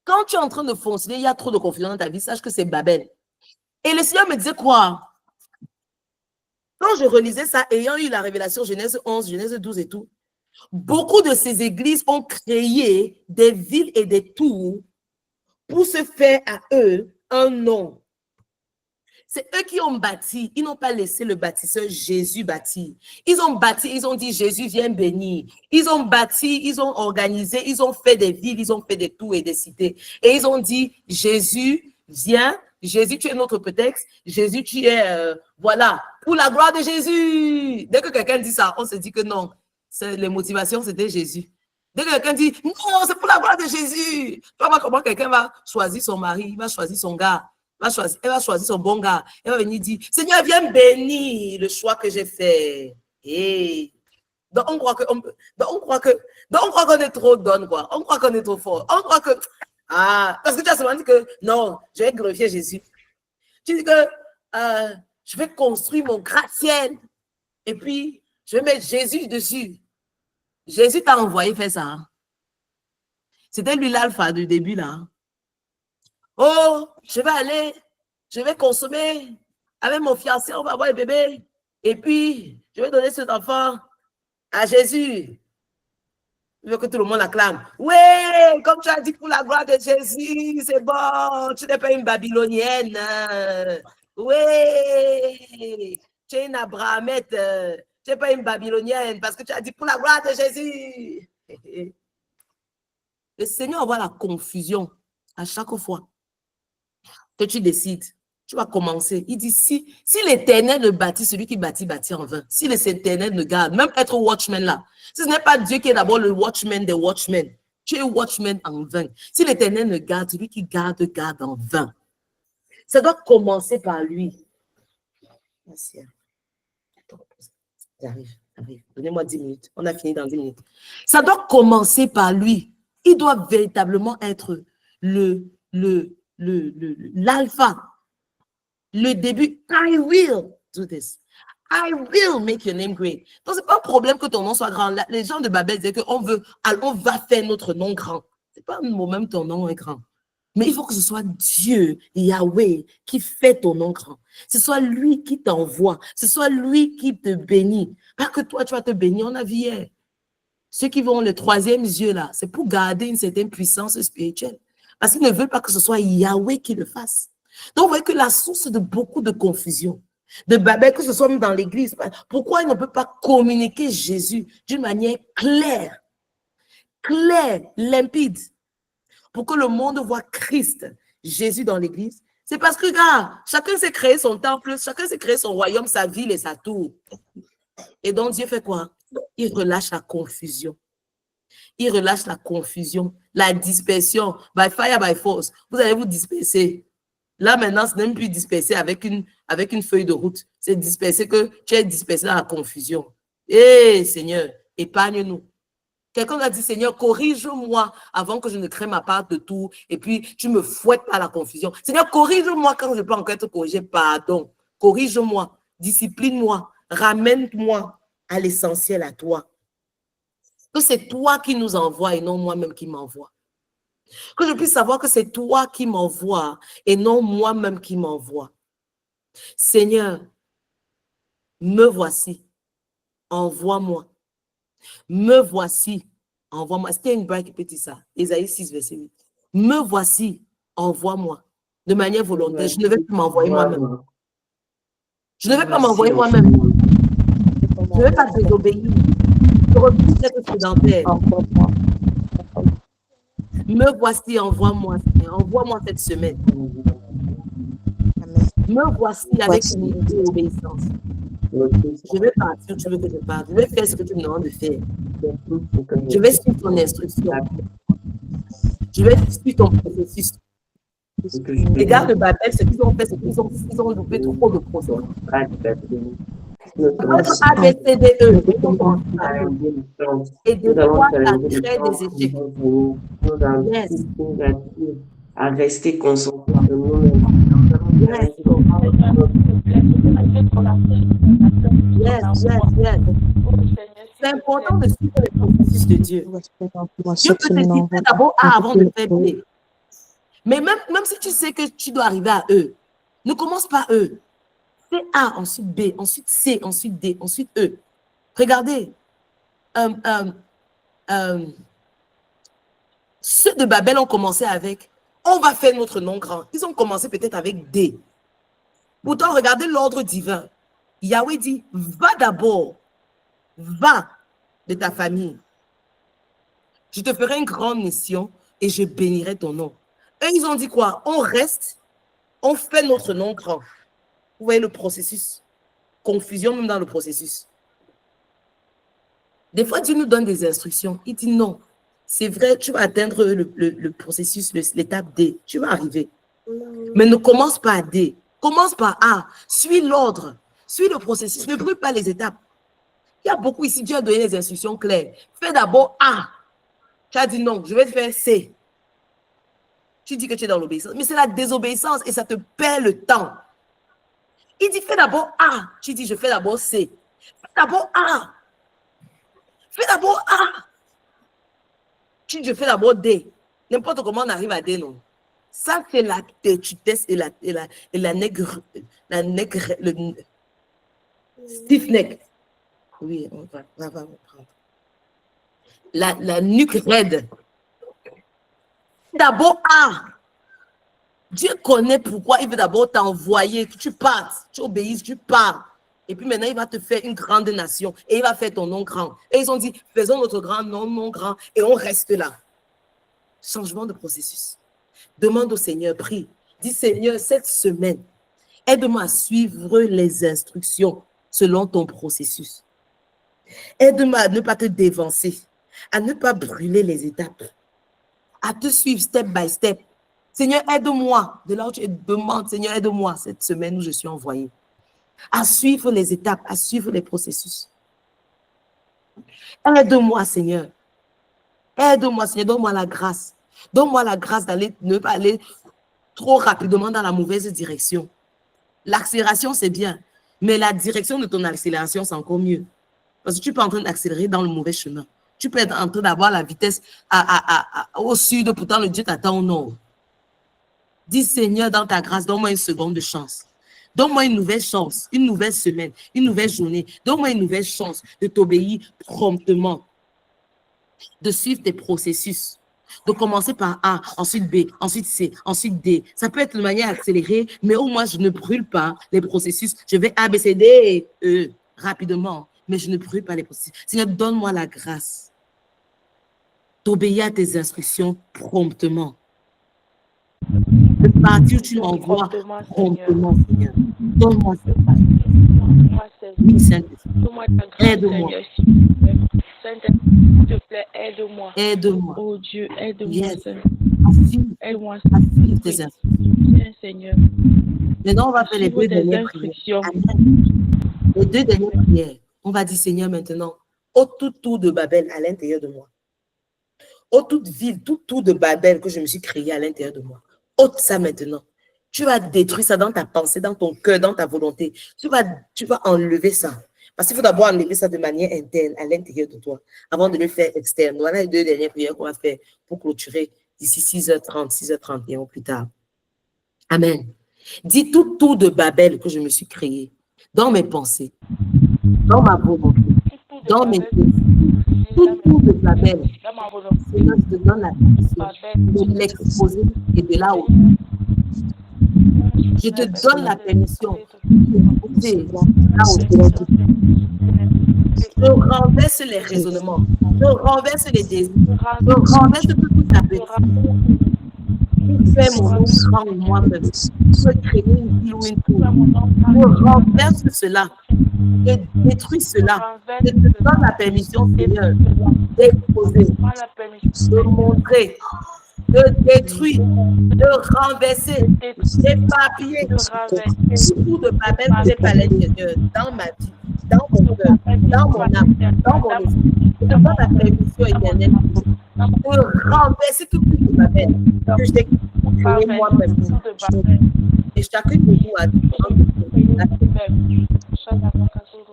Quand tu es en train de fonctionner, il y a trop de confusion dans ta vie, sache que c'est Babel. Et le Seigneur me disait quoi? Quand je relisais ça, ayant eu la révélation Genèse 11, Genèse 12 et tout, beaucoup de ces églises ont créé des villes et des tours pour se faire à eux un nom. C'est eux qui ont bâti. Ils n'ont pas laissé le bâtisseur Jésus bâtir. Ils ont bâti, ils ont dit Jésus vient bénir. Ils ont bâti, ils ont organisé, ils ont fait des villes, ils ont fait des tours et des cités. Et ils ont dit Jésus Viens, Jésus, tu es notre prétexte. Jésus, tu es, voilà, pour la gloire de Jésus. Dès que quelqu'un dit ça, on se dit que non. Les motivations, c'était Jésus. Dès que quelqu'un dit, non, c'est pour la gloire de Jésus. Tu vas voir comment quelqu'un va choisir son mari, il va choisir son gars, elle va choisir son bon gars. Elle va venir dire, Seigneur, viens bénir le choix que j'ai fait. Et donc, on croit qu'on est trop donne, quoi. On croit qu'on est trop fort. On croit que, parce que tu as seulement dit que, non, je vais glorifier Jésus. Tu dis que, je vais construire mon gratte-ciel. Et puis, je vais mettre Jésus dessus. Jésus t'a envoyé faire ça. Hein. C'était lui l'alpha du début, là. Oh, je vais consommer avec mon fiancé, on va avoir un bébé. Et puis, je vais donner cet enfant à Jésus. Je veux que tout le monde acclame. Oui, comme tu as dit pour la gloire de Jésus, c'est bon. Tu n'es pas une Babylonienne. Oui, tu es une Abrahamette. Tu n'es pas une Babylonienne parce que tu as dit pour la gloire de Jésus. Le Seigneur envoie la confusion à chaque fois que tu décides. Tu vas commencer. Il dit, si l'Éternel ne bâtit, celui qui bâtit en vain. Si l'Éternel ne garde, même être watchman là. Si ce n'est pas Dieu qui est d'abord le watchman des watchmen, tu es watchman en vain. Si l'Éternel ne garde, celui qui garde en vain. Ça doit commencer par lui. Merci. J'arrive. Donnez-moi 10 minutes. On a fini dans 10 minutes. Ça doit commencer par lui. Il doit véritablement être l'alpha. Le début, I will do this. I will make your name great. Donc, ce n'est pas un problème que ton nom soit grand. Les gens de Babel disaient qu'on va faire notre nom grand. Ce n'est pas un mot même ton nom est grand. Mais il faut que ce soit Dieu, Yahweh, qui fait ton nom grand. Ce soit lui qui t'envoie. Ce soit lui qui te bénit. Pas que toi, tu vas te bénir. On a vu hier. Ceux qui vont le troisième yeux là, c'est pour garder une certaine puissance spirituelle. Parce qu'ils ne veulent pas que ce soit Yahweh qui le fasse. Donc, vous voyez que la source de beaucoup de confusion, de Babel, que ce soit même dans l'église, pourquoi il ne peut pas communiquer Jésus d'une manière claire, limpide, pour que le monde voit Christ, Jésus dans l'église? C'est parce que, regarde, chacun s'est créé son temple, chacun s'est créé son royaume, sa ville et sa tour. Et donc, Dieu fait quoi? Il relâche la confusion. Il relâche la confusion, la dispersion, by fire, by force. Vous allez vous disperser. Là, maintenant, ce n'est même plus dispersé avec une feuille de route. C'est dispersé que tu es dispersé dans la confusion. Eh, Seigneur, épargne-nous. Quelqu'un a dit, Seigneur, corrige-moi avant que je ne crée ma part de tout. Et puis, tu me fouettes par la confusion. Seigneur, corrige-moi quand je peux encore être corrigé. Pardon. Corrige-moi. Discipline-moi. Ramène-moi à l'essentiel, à toi. Que c'est toi qui nous envoies et non moi-même qui m'envoie. Que je puisse savoir que c'est toi qui m'envoie et non moi-même qui m'envoie. Seigneur, me voici, envoie-moi. Me voici, envoie-moi. C'était une braille qui peut dire ça. Ésaïe 6, verset 8. Me voici, envoie-moi. De manière volontaire, je ne vais pas m'envoyer moi-même. Je ne vais pas m'envoyer moi-même. Je ne vais pas désobéir. Je refuse d'être sédentaire. Me voici, envoie-moi, envoie-moi cette semaine. Me voici avec humilité et obéissance. Je vais partir, tu veux que je parte. Je vais faire ce que tu me demandes de faire. Je vais suivre ton instruction. Je vais suivre ton processus. Les gars de Babel, ce qu'ils ont fait, c'est qu'ils ont loupé trop de processus. A, B, C, D, E. Et de quoi ça crée des échecs. Yes. À rester concentré de nous-mêmes. Yes. C'est important de suivre le processus de Dieu. Dieu peut te dire d'abord A avant de faire B. Mais même si tu sais que tu dois arriver à E, ne commence pas E. Fais A, ensuite B, ensuite C, ensuite D, ensuite E. Regardez. Ceux de Babel ont commencé avec « On va faire notre nom grand ». Ils ont commencé peut-être avec D. Pourtant, regardez l'ordre divin. Yahweh dit « Va d'abord, va de ta famille. Je te ferai une grande mission et je bénirai ton nom. » Eux, ils ont dit quoi? On reste On fait notre nom grand. Vous voyez le processus. Confusion même dans le processus. Des fois, Dieu nous donne des instructions. Il dit non. C'est vrai, tu vas atteindre le processus, l'étape D. Tu vas arriver. Mais ne commence pas à D. Commence par A. Suis l'ordre. Suis le processus. Ne brûle pas les étapes. Il y a beaucoup ici, Dieu a donné des instructions claires. Fais d'abord A. Tu as dit non, je vais faire C. Tu dis que tu es dans l'obéissance. Mais c'est la désobéissance et ça te perd le temps. Il dit fais d'abord A. Tu dis je fais d'abord C. Fais d'abord A. Fais d'abord A. Tu dis je fais d'abord D. N'importe comment on arrive à D, non. Ça, c'est la têtutesse et la nègre, le stiff neck. Oui, on va reprendre. La nuque raide. D'abord A. Dieu connaît pourquoi il veut d'abord t'envoyer, que tu partes, tu obéisses, tu pars. Et puis maintenant, il va te faire une grande nation et il va faire ton nom grand. Et ils ont dit, faisons notre grand nom grand et on reste là. Changement de processus. Demande au Seigneur, prie. Dis, Seigneur, cette semaine, aide-moi à suivre les instructions selon ton processus. Aide-moi à ne pas te dévancer, à ne pas brûler les étapes, à te suivre step by step. Seigneur, aide-moi. De là où tu demandes, Seigneur, aide-moi cette semaine où je suis envoyée. À suivre les étapes, à suivre les processus. Aide-moi, Seigneur. Aide-moi, Seigneur. Donne-moi la grâce. Donne-moi la grâce d'aller, ne pas aller trop rapidement dans la mauvaise direction. L'accélération, c'est bien. Mais la direction de ton accélération, c'est encore mieux. Parce que tu peux être en train d'accélérer dans le mauvais chemin. Tu peux être en train d'avoir la vitesse au sud, pourtant le Dieu t'attend au nord. Dis, Seigneur, dans ta grâce, donne-moi une seconde de chance. Donne-moi une nouvelle chance, une nouvelle semaine, une nouvelle journée. Donne-moi une nouvelle chance de t'obéir promptement, de suivre tes processus, de commencer par A, ensuite B, ensuite C, ensuite D. Ça peut être de manière accélérée, mais au moins je ne brûle pas les processus. Je vais A, B, C, D, E rapidement, mais je ne brûle pas les processus. Seigneur, donne-moi la grâce d'obéir à tes instructions promptement. De partir où tu m'envoies promptement, Seigneur. Donne-moi cette grâce. Oui, Saint-Esprit. Aide-moi. S'il te plaît, aide-moi. Aide-moi. Oh Dieu, aide-moi, Yes. Seigneur. Aide-moi. Assume tes instructions. Viens, Seigneur. Maintenant, on va faire les deux dernières prières. Amen. Les deux dernières prières. On va dire, Seigneur, maintenant, ôte tout tour de Babel à l'intérieur de moi. Ôte toute ville, tout tour de Babel que je me suis créé à l'intérieur de moi. Ôte ça maintenant. Tu vas détruire ça dans ta pensée, dans ton cœur, dans ta volonté. Tu vas enlever ça. Parce qu'il faut d'abord enlever ça de manière interne, à l'intérieur de toi, avant de le faire externe. Voilà les deux dernières prières qu'on va faire pour clôturer d'ici 6h30, 6h31 plus tard. Amen. Dis tout tour de Babel que je me suis créé, dans mes pensées, dans ma volonté, dans mes désirs. Tout tour de Babel, Seigneur, je te donne la permission de l'exposer et de là où je te donne la permission d'écouter là où je renverse les raisonnements, je renverse les désirs, je renverse toute la bêtise. Je fais mon nom grand en moi-même, je crée une vie ou une tour. Je renverse cela, je détruis cela. Je te donne la permission, Seigneur, d'exposer, de montrer, de détruire, de renverser, d'éparpiller tout de Babel que j'ai à l'intérieur, dans ma vie, dans mon cœur, dans mon âme, dans mon esprit. Je te donne la permission éternelle de renverser tout de Babel que j'ai créé moi-même. Et chacune de nous a différents degrés.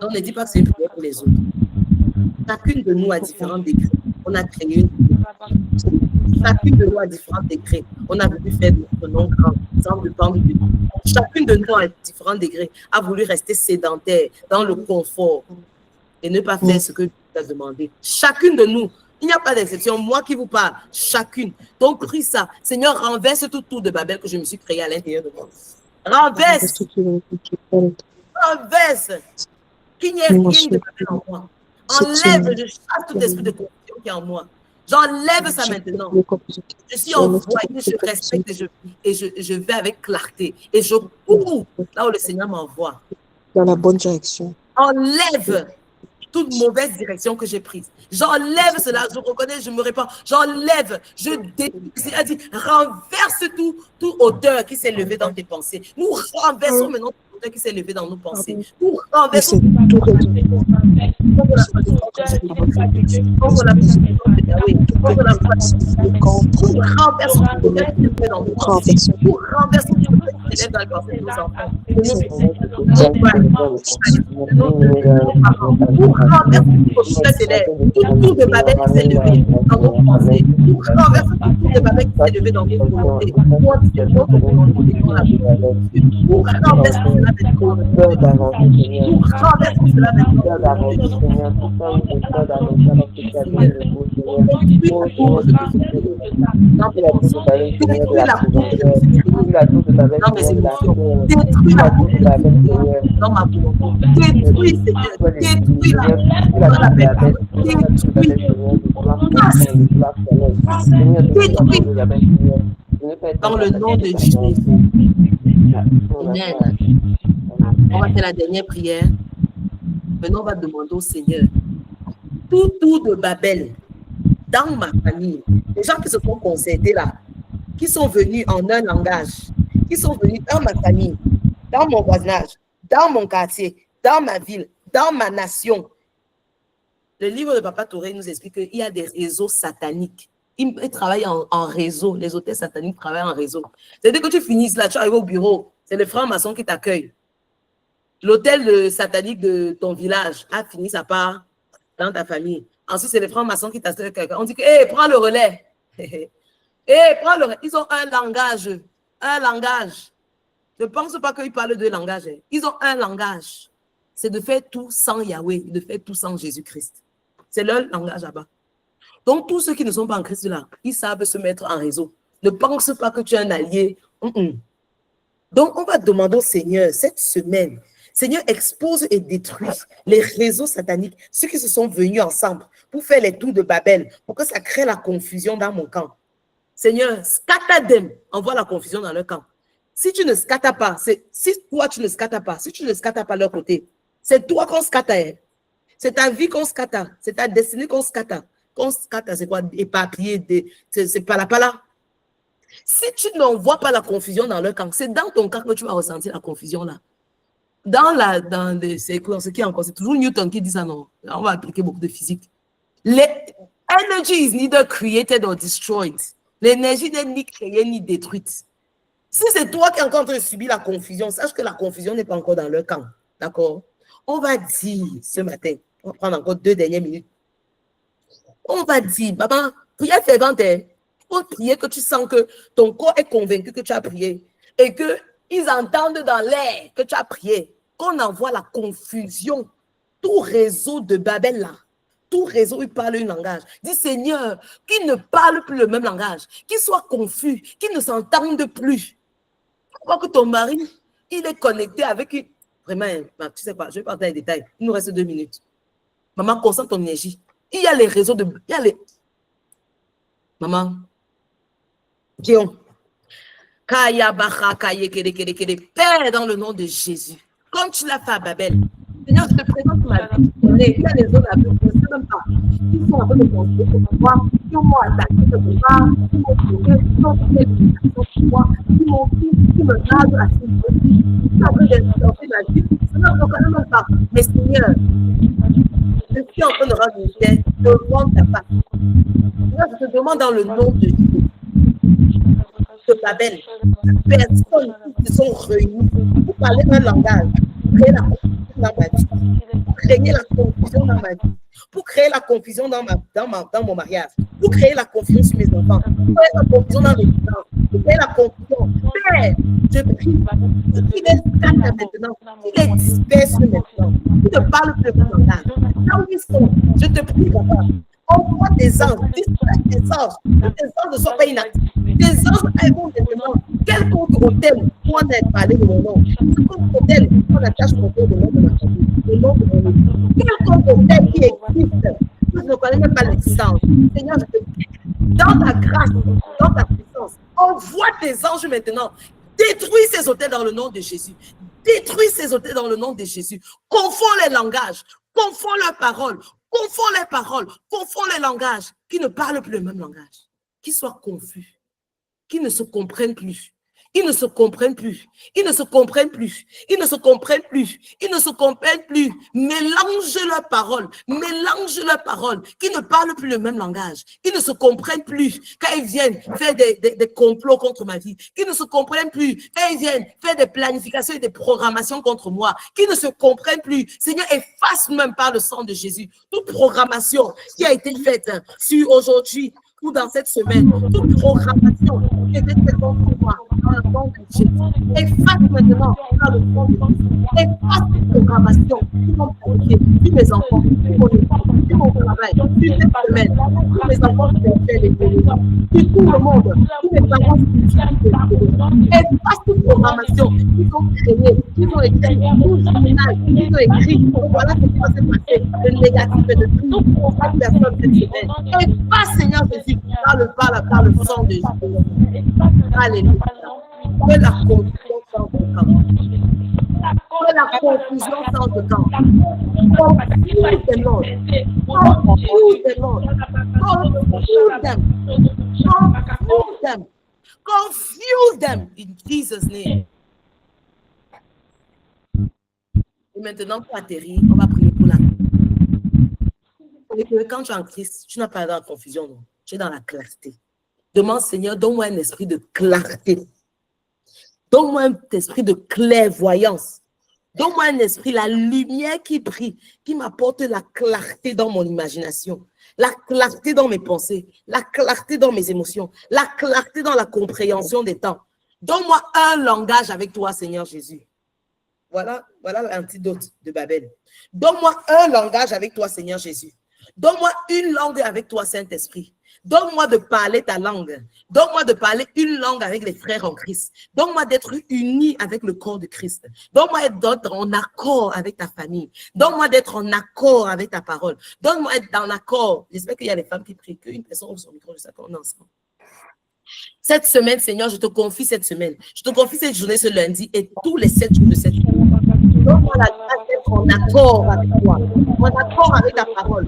On ne dit pas que c'est une prière pour les autres. Chacune de nous a différents degrés. On a créé une chacune de nous a différents degrés. On a voulu faire notre nom grand, sans dépendre de nous. Chacune de nous a différents degrés, a voulu rester sédentaire, dans le confort, et ne pas faire ce que Dieu t'a demandé. Chacune de nous, il n'y a pas d'exception. Moi qui vous parle, chacune. Donc, prie ça. Seigneur, renverse tout tour de Babel que je me suis créé à l'intérieur de moi. Renverse. Renverse. Qu'il n'y ait rien de Babel en moi. Enlève, je chasse tout esprit de confusion qui est en moi. J'enlève ça maintenant. Je suis envoyé, je respecte et je vais avec clarté. Et je cours là où le Seigneur m'envoie. Dans la bonne direction. Enlève toute mauvaise direction que j'ai prise. J'enlève cela, je reconnais, je me répands. J'enlève, je détruis. C'est-à-dire, renverse tout auteur qui s'est levé dans tes pensées. Nous renversons maintenant tout auteur qui s'est levé dans nos pensées. Nous renversons tout tout de Babel qui s'est levé dans nos pensées. Nous renversons tout de Babel qui s'est levé dans nos volontés. Nous renversons cela maintenant. Nous renversons cela dans ma volonté. Détruis, Seigneur, détruis dans le nom de Jésus. Amen. On va faire la dernière prière. Maintenant, on va demander au Seigneur tout de Babel dans ma famille. Les gens qui se sont concertés là, qui sont venus en un langage, qui sont venus dans ma famille, dans mon voisinage, dans mon quartier, dans ma ville, dans ma nation. Le livre de Papa Touré nous explique qu'il y a des réseaux sataniques. Ils travaillent en réseau. Les hôtels sataniques travaillent en réseau. C'est-à-dire que tu finisses là, tu arrives au bureau, c'est le franc-maçon qui t'accueille. L'hôtel satanique de ton village a fini sa part dans ta famille. Ensuite, c'est le franc-maçon qui t'accueille. On dit que, hé, prends le relais. Prends le relais. Ils ont un langage. Un langage. Ne pense pas qu'ils parlent de langage. Ils ont un langage. C'est de faire tout sans Yahweh, de faire tout sans Jésus-Christ. C'est leur langage là-bas. Donc, tous ceux qui ne sont pas en Christ là, ils savent se mettre en réseau. Ne pense pas que tu es un allié. Donc, on va demander au Seigneur cette semaine, Seigneur, expose et détruit les réseaux sataniques, ceux qui se sont venus ensemble pour faire les tours de Babel, pour que ça crée la confusion dans mon camp. Seigneur, scatter them, envoie la confusion dans leur camp. Si tu ne scatter pas, si toi tu ne scatter pas, si tu ne scatter pas leur côté, c'est toi qu'on scatter. C'est ta vie qu'on scatter, c'est ta destinée qu'on scatter. Qu'on scatter, c'est quoi? Éparpillé, c'est pas là. Si tu n'envoies pas la confusion dans leur camp, c'est dans ton camp que tu vas ressentir la confusion là. C'est qui encore? C'est toujours Newton qui dit ça, non? On va appliquer beaucoup de physique. Energy is neither created or destroyed. L'énergie n'est ni créée ni détruite. Si c'est toi qui es encore en train de subir la confusion, sache que la confusion n'est pas encore dans leur camp. D'accord? On va dire ce matin, on va prendre encore 2 dernières minutes. On va dire, maman, prière fervente, faut prier que tu sens que ton corps est convaincu que tu as prié et qu'ils entendent dans l'air que tu as prié, qu'on envoie la confusion. Tout réseau de Babel là, tout réseau, il parle un langage. Dis Seigneur, qu'ils ne parlent plus le même langage, qu'ils soient confus, qu'ils ne s'entendent plus. Tu crois que ton mari, il est connecté avec une... Vraiment, tu sais pas, je vais pas dans les détails. Il nous reste 2 minutes. Maman, concentre ton énergie. Il y a les réseaux de... Il y a les... Maman, Guillaume, Père, dans le nom de Jésus, comme tu l'as fait à Babel, Seigneur, je te présente ma vie. Il y a les autres à peu, je ne sais même pas. Ils sont en train de construire pour moi. Ils m'ont attaqué de pouvoir. Ils m'ont trouvé. Ils ont fait des actions pour moi. Ils m'ont dit qu'ils me gardent à ce niveau. Ils sont en train d'influencer ma vie. Seigneur, je ne connais même pas. Mais Seigneur, je suis en train de rendre une tête devant ta face. Seigneur, je te demande dans le nom de Dieu. De Babel, personnes qui se sont réunies pour parler un langage, pour créer la confusion dans ma vie, pour créer la confusion dans ma vie, pour créer la confusion dans mon mariage, pour créer la confusion sur mes enfants, pour créer la confusion dans mes finances, pour créer la confusion. Père, je prie qu'il les scatte maintenant, qu'il les disperse maintenant, qu'il ne parle plus le langage. Là où ils sont, je te prie, papa. Envoie des anges, des anges ne soient pas inactifs. Des anges, elles vont maintenant, quel autre hôtel pour en être parlé de mon nom? Quel autre hôtel on attache mon nom de nom de ma famille, le nom de mon nom? Quel autre hôtel qui existe, que je ne connais même pas l'existence. Seigneur, je te prie, dans ta grâce, dans ta puissance, envoie tes anges maintenant. Détruis ces hôtels dans le nom de Jésus. Détruis ces hôtels dans le nom de Jésus. Confonds les langages, confonds leurs paroles, confonds les paroles, confonds les langages, qui ne parlent plus le même langage, qui soient confus, qui ne se comprennent plus. Ils ne se comprennent plus. Ils ne se comprennent plus. Ils ne se comprennent plus. Ils ne se comprennent plus. Mélange leurs paroles. Mélange leurs paroles. Qui ne parlent plus le même langage. Ils ne se comprennent plus. Quand ils viennent faire des complots contre ma vie. Qui ne se comprennent plus. Quand ils viennent faire des planifications et des programmations contre moi. Qui ne se comprennent plus. Seigneur, efface même par le sang de Jésus toute programmation qui a été faite sur aujourd'hui ou dans cette semaine. Toute programmation qui était faite contre moi. Dans le nom de Jésus. Efface maintenant dans le nom de Jésus. Efface cette programmation qui vont planifier sur mes enfants, sur mon époux, sur mon travail, sur cette semaine, sur mes enfants spirituels et bénis, sur tout le monde, tous mes parents spirituels et bénis. Efface toute programmation qu'ils ont créée, qu'ils ont écrit, tout le journal qu'ils ont écrit. Donc voilà ce qui va se passer, le négatif et de tout pour chaque personne cette semaine. Efface, Seigneur Jésus, par le sang de Jésus. Alléluia. Que la confusion sans de camp. Que la confusion sans de camp. Confuse the Lord. Confuse the Lord. Confuse them. Confuse them. Confuse them in Jesus' name. Et maintenant, pour atterrir, on va prier pour la. Quand tu es en Christ, tu n'as pas dans la confusion, non. Tu es dans la clarté. Demande, Seigneur, donne-moi un esprit de clarté. Donne-moi un esprit de clairvoyance. Donne-moi un esprit, la lumière qui brille, qui m'apporte la clarté dans mon imagination, la clarté dans mes pensées, la clarté dans mes émotions, la clarté dans la compréhension des temps. Donne-moi un langage avec toi, Seigneur Jésus. Voilà l'antidote de Babel. Donne-moi un langage avec toi, Seigneur Jésus. Donne-moi une langue avec toi, Saint-Esprit. Donne-moi de parler ta langue. Donne-moi de parler une langue avec les frères en Christ. Donne-moi d'être uni avec le corps de Christ. Donne-moi d'être en accord avec ta famille. Donne-moi d'être en accord avec ta parole. Donne-moi d'être en accord. J'espère qu'il y a des femmes qui prient, qu'une personne ouvre son micro, je sais qu'on est ensemble. Cette semaine, Seigneur, je te confie cette semaine. Je te confie cette journée, ce lundi et tous les 7 jours de cette semaine. Donne-moi la grâce d'être en accord avec toi, en accord avec ta parole.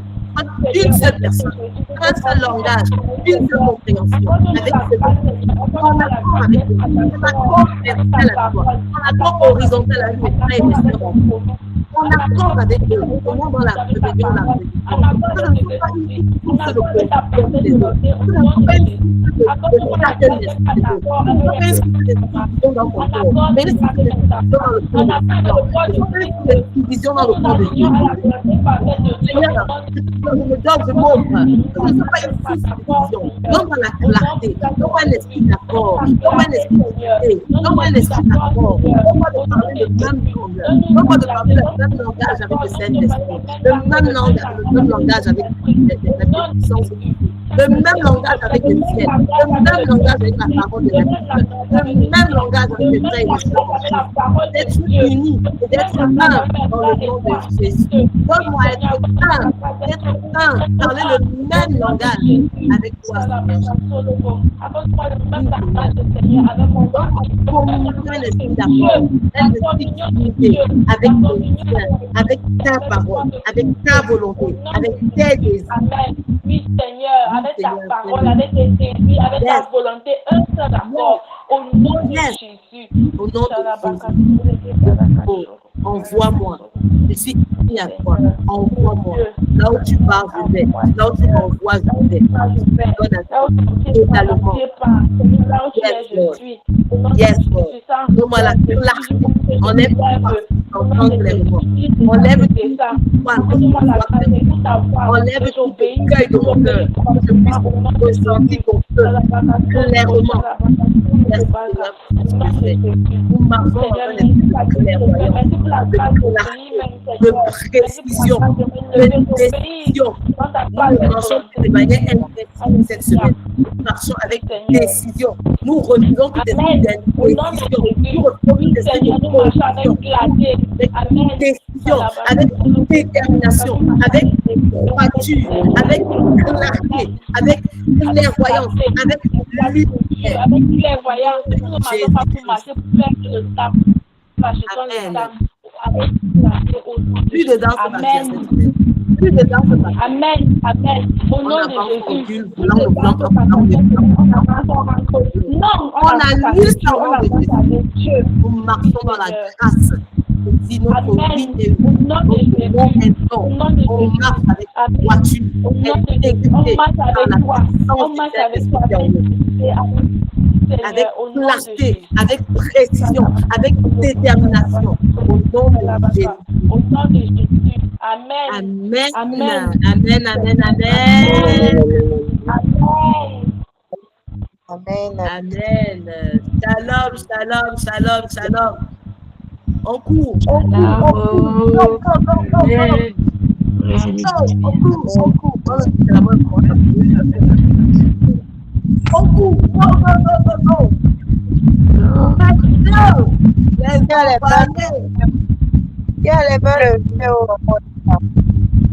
Une seule personne, un seul langage, une seule compréhension, avec ce en accord avec toi, en accord vertical à toi, en accord horizontal à nous, et mes sœurs en accord avec eux, comment dans la rébellion, la religion. Ce ne sont pas une source de confusion des autres. Ce ne sont pas une source de chacun des autres. Ce ne sont pas une source de division dans ton corps, mais une source de division dans le corps de Dieu. Ce ne sont pas une source de division. Je me donne, je montre. Ce ne sont pas une source de division. Non dans la clarté, non un esprit d'accord, non un esprit d'unité, non un esprit d'accord. Non de parler le même langue, non de parler le même langage avec le Saint-Esprit, le même langage avec la puissance, le même langage avec le ciel, le même langage avec la parole de la Bible, le même langage avec le Saint et le Saint. D'être unis, d'être un dans le nom de Jésus. Donne-moi être un, parler le même langage avec toi, communiquer un esprit d'accord, un esprit d'unité avec ton Dieu, avec ta parole, avec ta volonté, avec tes désirs. Oui, Seigneur, avec ta parole, avec tes désirs, avec ta volonté, un seul accord, au nom de Jésus. Au nom de Jésus. Envoie-moi. Je suis unie à toi. Envoie-moi. Là où tu pars, je vais. Là où tu m'envoies, je vais. Donne à toi. Totalement. Yes, Lord. Yes, Lord. Donne-moi la clarté. Enlève entendre clairement. Enlève tout enlève tout cœur de mon cœur. Je puisse ressentir ton feu clairement. Merci, Seigneur. Nous marchons dans un esprit de clairvoyance. la grâce de venir même de précision, de décision. Nous marchons de manière intensive cette semaine. Nous marchons avec décision. Nous refusons toute esprit d'indécision. Nous refusons toute esprit de confusion. Avec décision, avec détermination, avec droiture, avec clarté, avec clairvoyance, avec lumière. Avec clairvoyance, nous ne marchons pas pour marcher, pour faire le temps. Amen. Plus de danse. Amen. Plus de danse. Amen. Amen. Au nom de Jésus. Non, on a lu ça au nom de Jésus. Nous marchons dans la grâce. Si notre vie est notre nom est bon, on marche avec droiture, intégrité, on marche avec toi, avec clarté, avec précision, avec détermination, au nom de Jésus. Au nom de Jésus. Amen. Amen. Amen. Amen. Amen. Amen. Amen. Amen. Shalom, shalom, shalom, shalom. On court,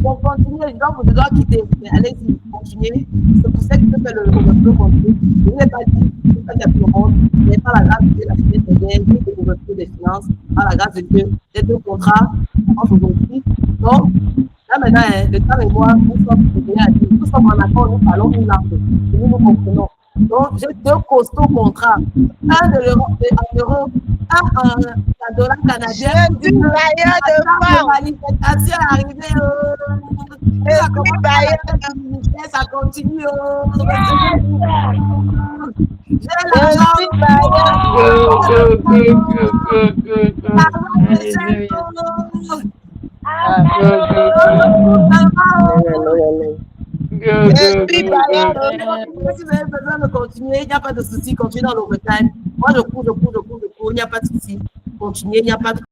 pour continuer, je dois quitter. Allez-y, continuez. C'est pour ça que je fais le continuer. Je n'ai pas dit, je n'ai pas dit je n'ai pas la grâce de Dieu, la fenêtre de guerre, j'ai l'ouverture des finances, par la grâce de Dieu, j'ai 2 contrats, je pense aujourd'hui. Donc, là maintenant, le temps et moi, nous sommes en accord, nous parlons une langue, et nous nous comprenons. Donc, j'ai 2 costauds contrats, un de l'euro, un en dollar canadien. Je suis bailleur de fonds. Manifestation est arrivée. Ça continue. J'ai Si vous avez besoin de continuer, il n'y a pas de souci, continuez dans l'overtime. Moi, je cours, il n'y a pas de souci. Continuez, il n'y a pas de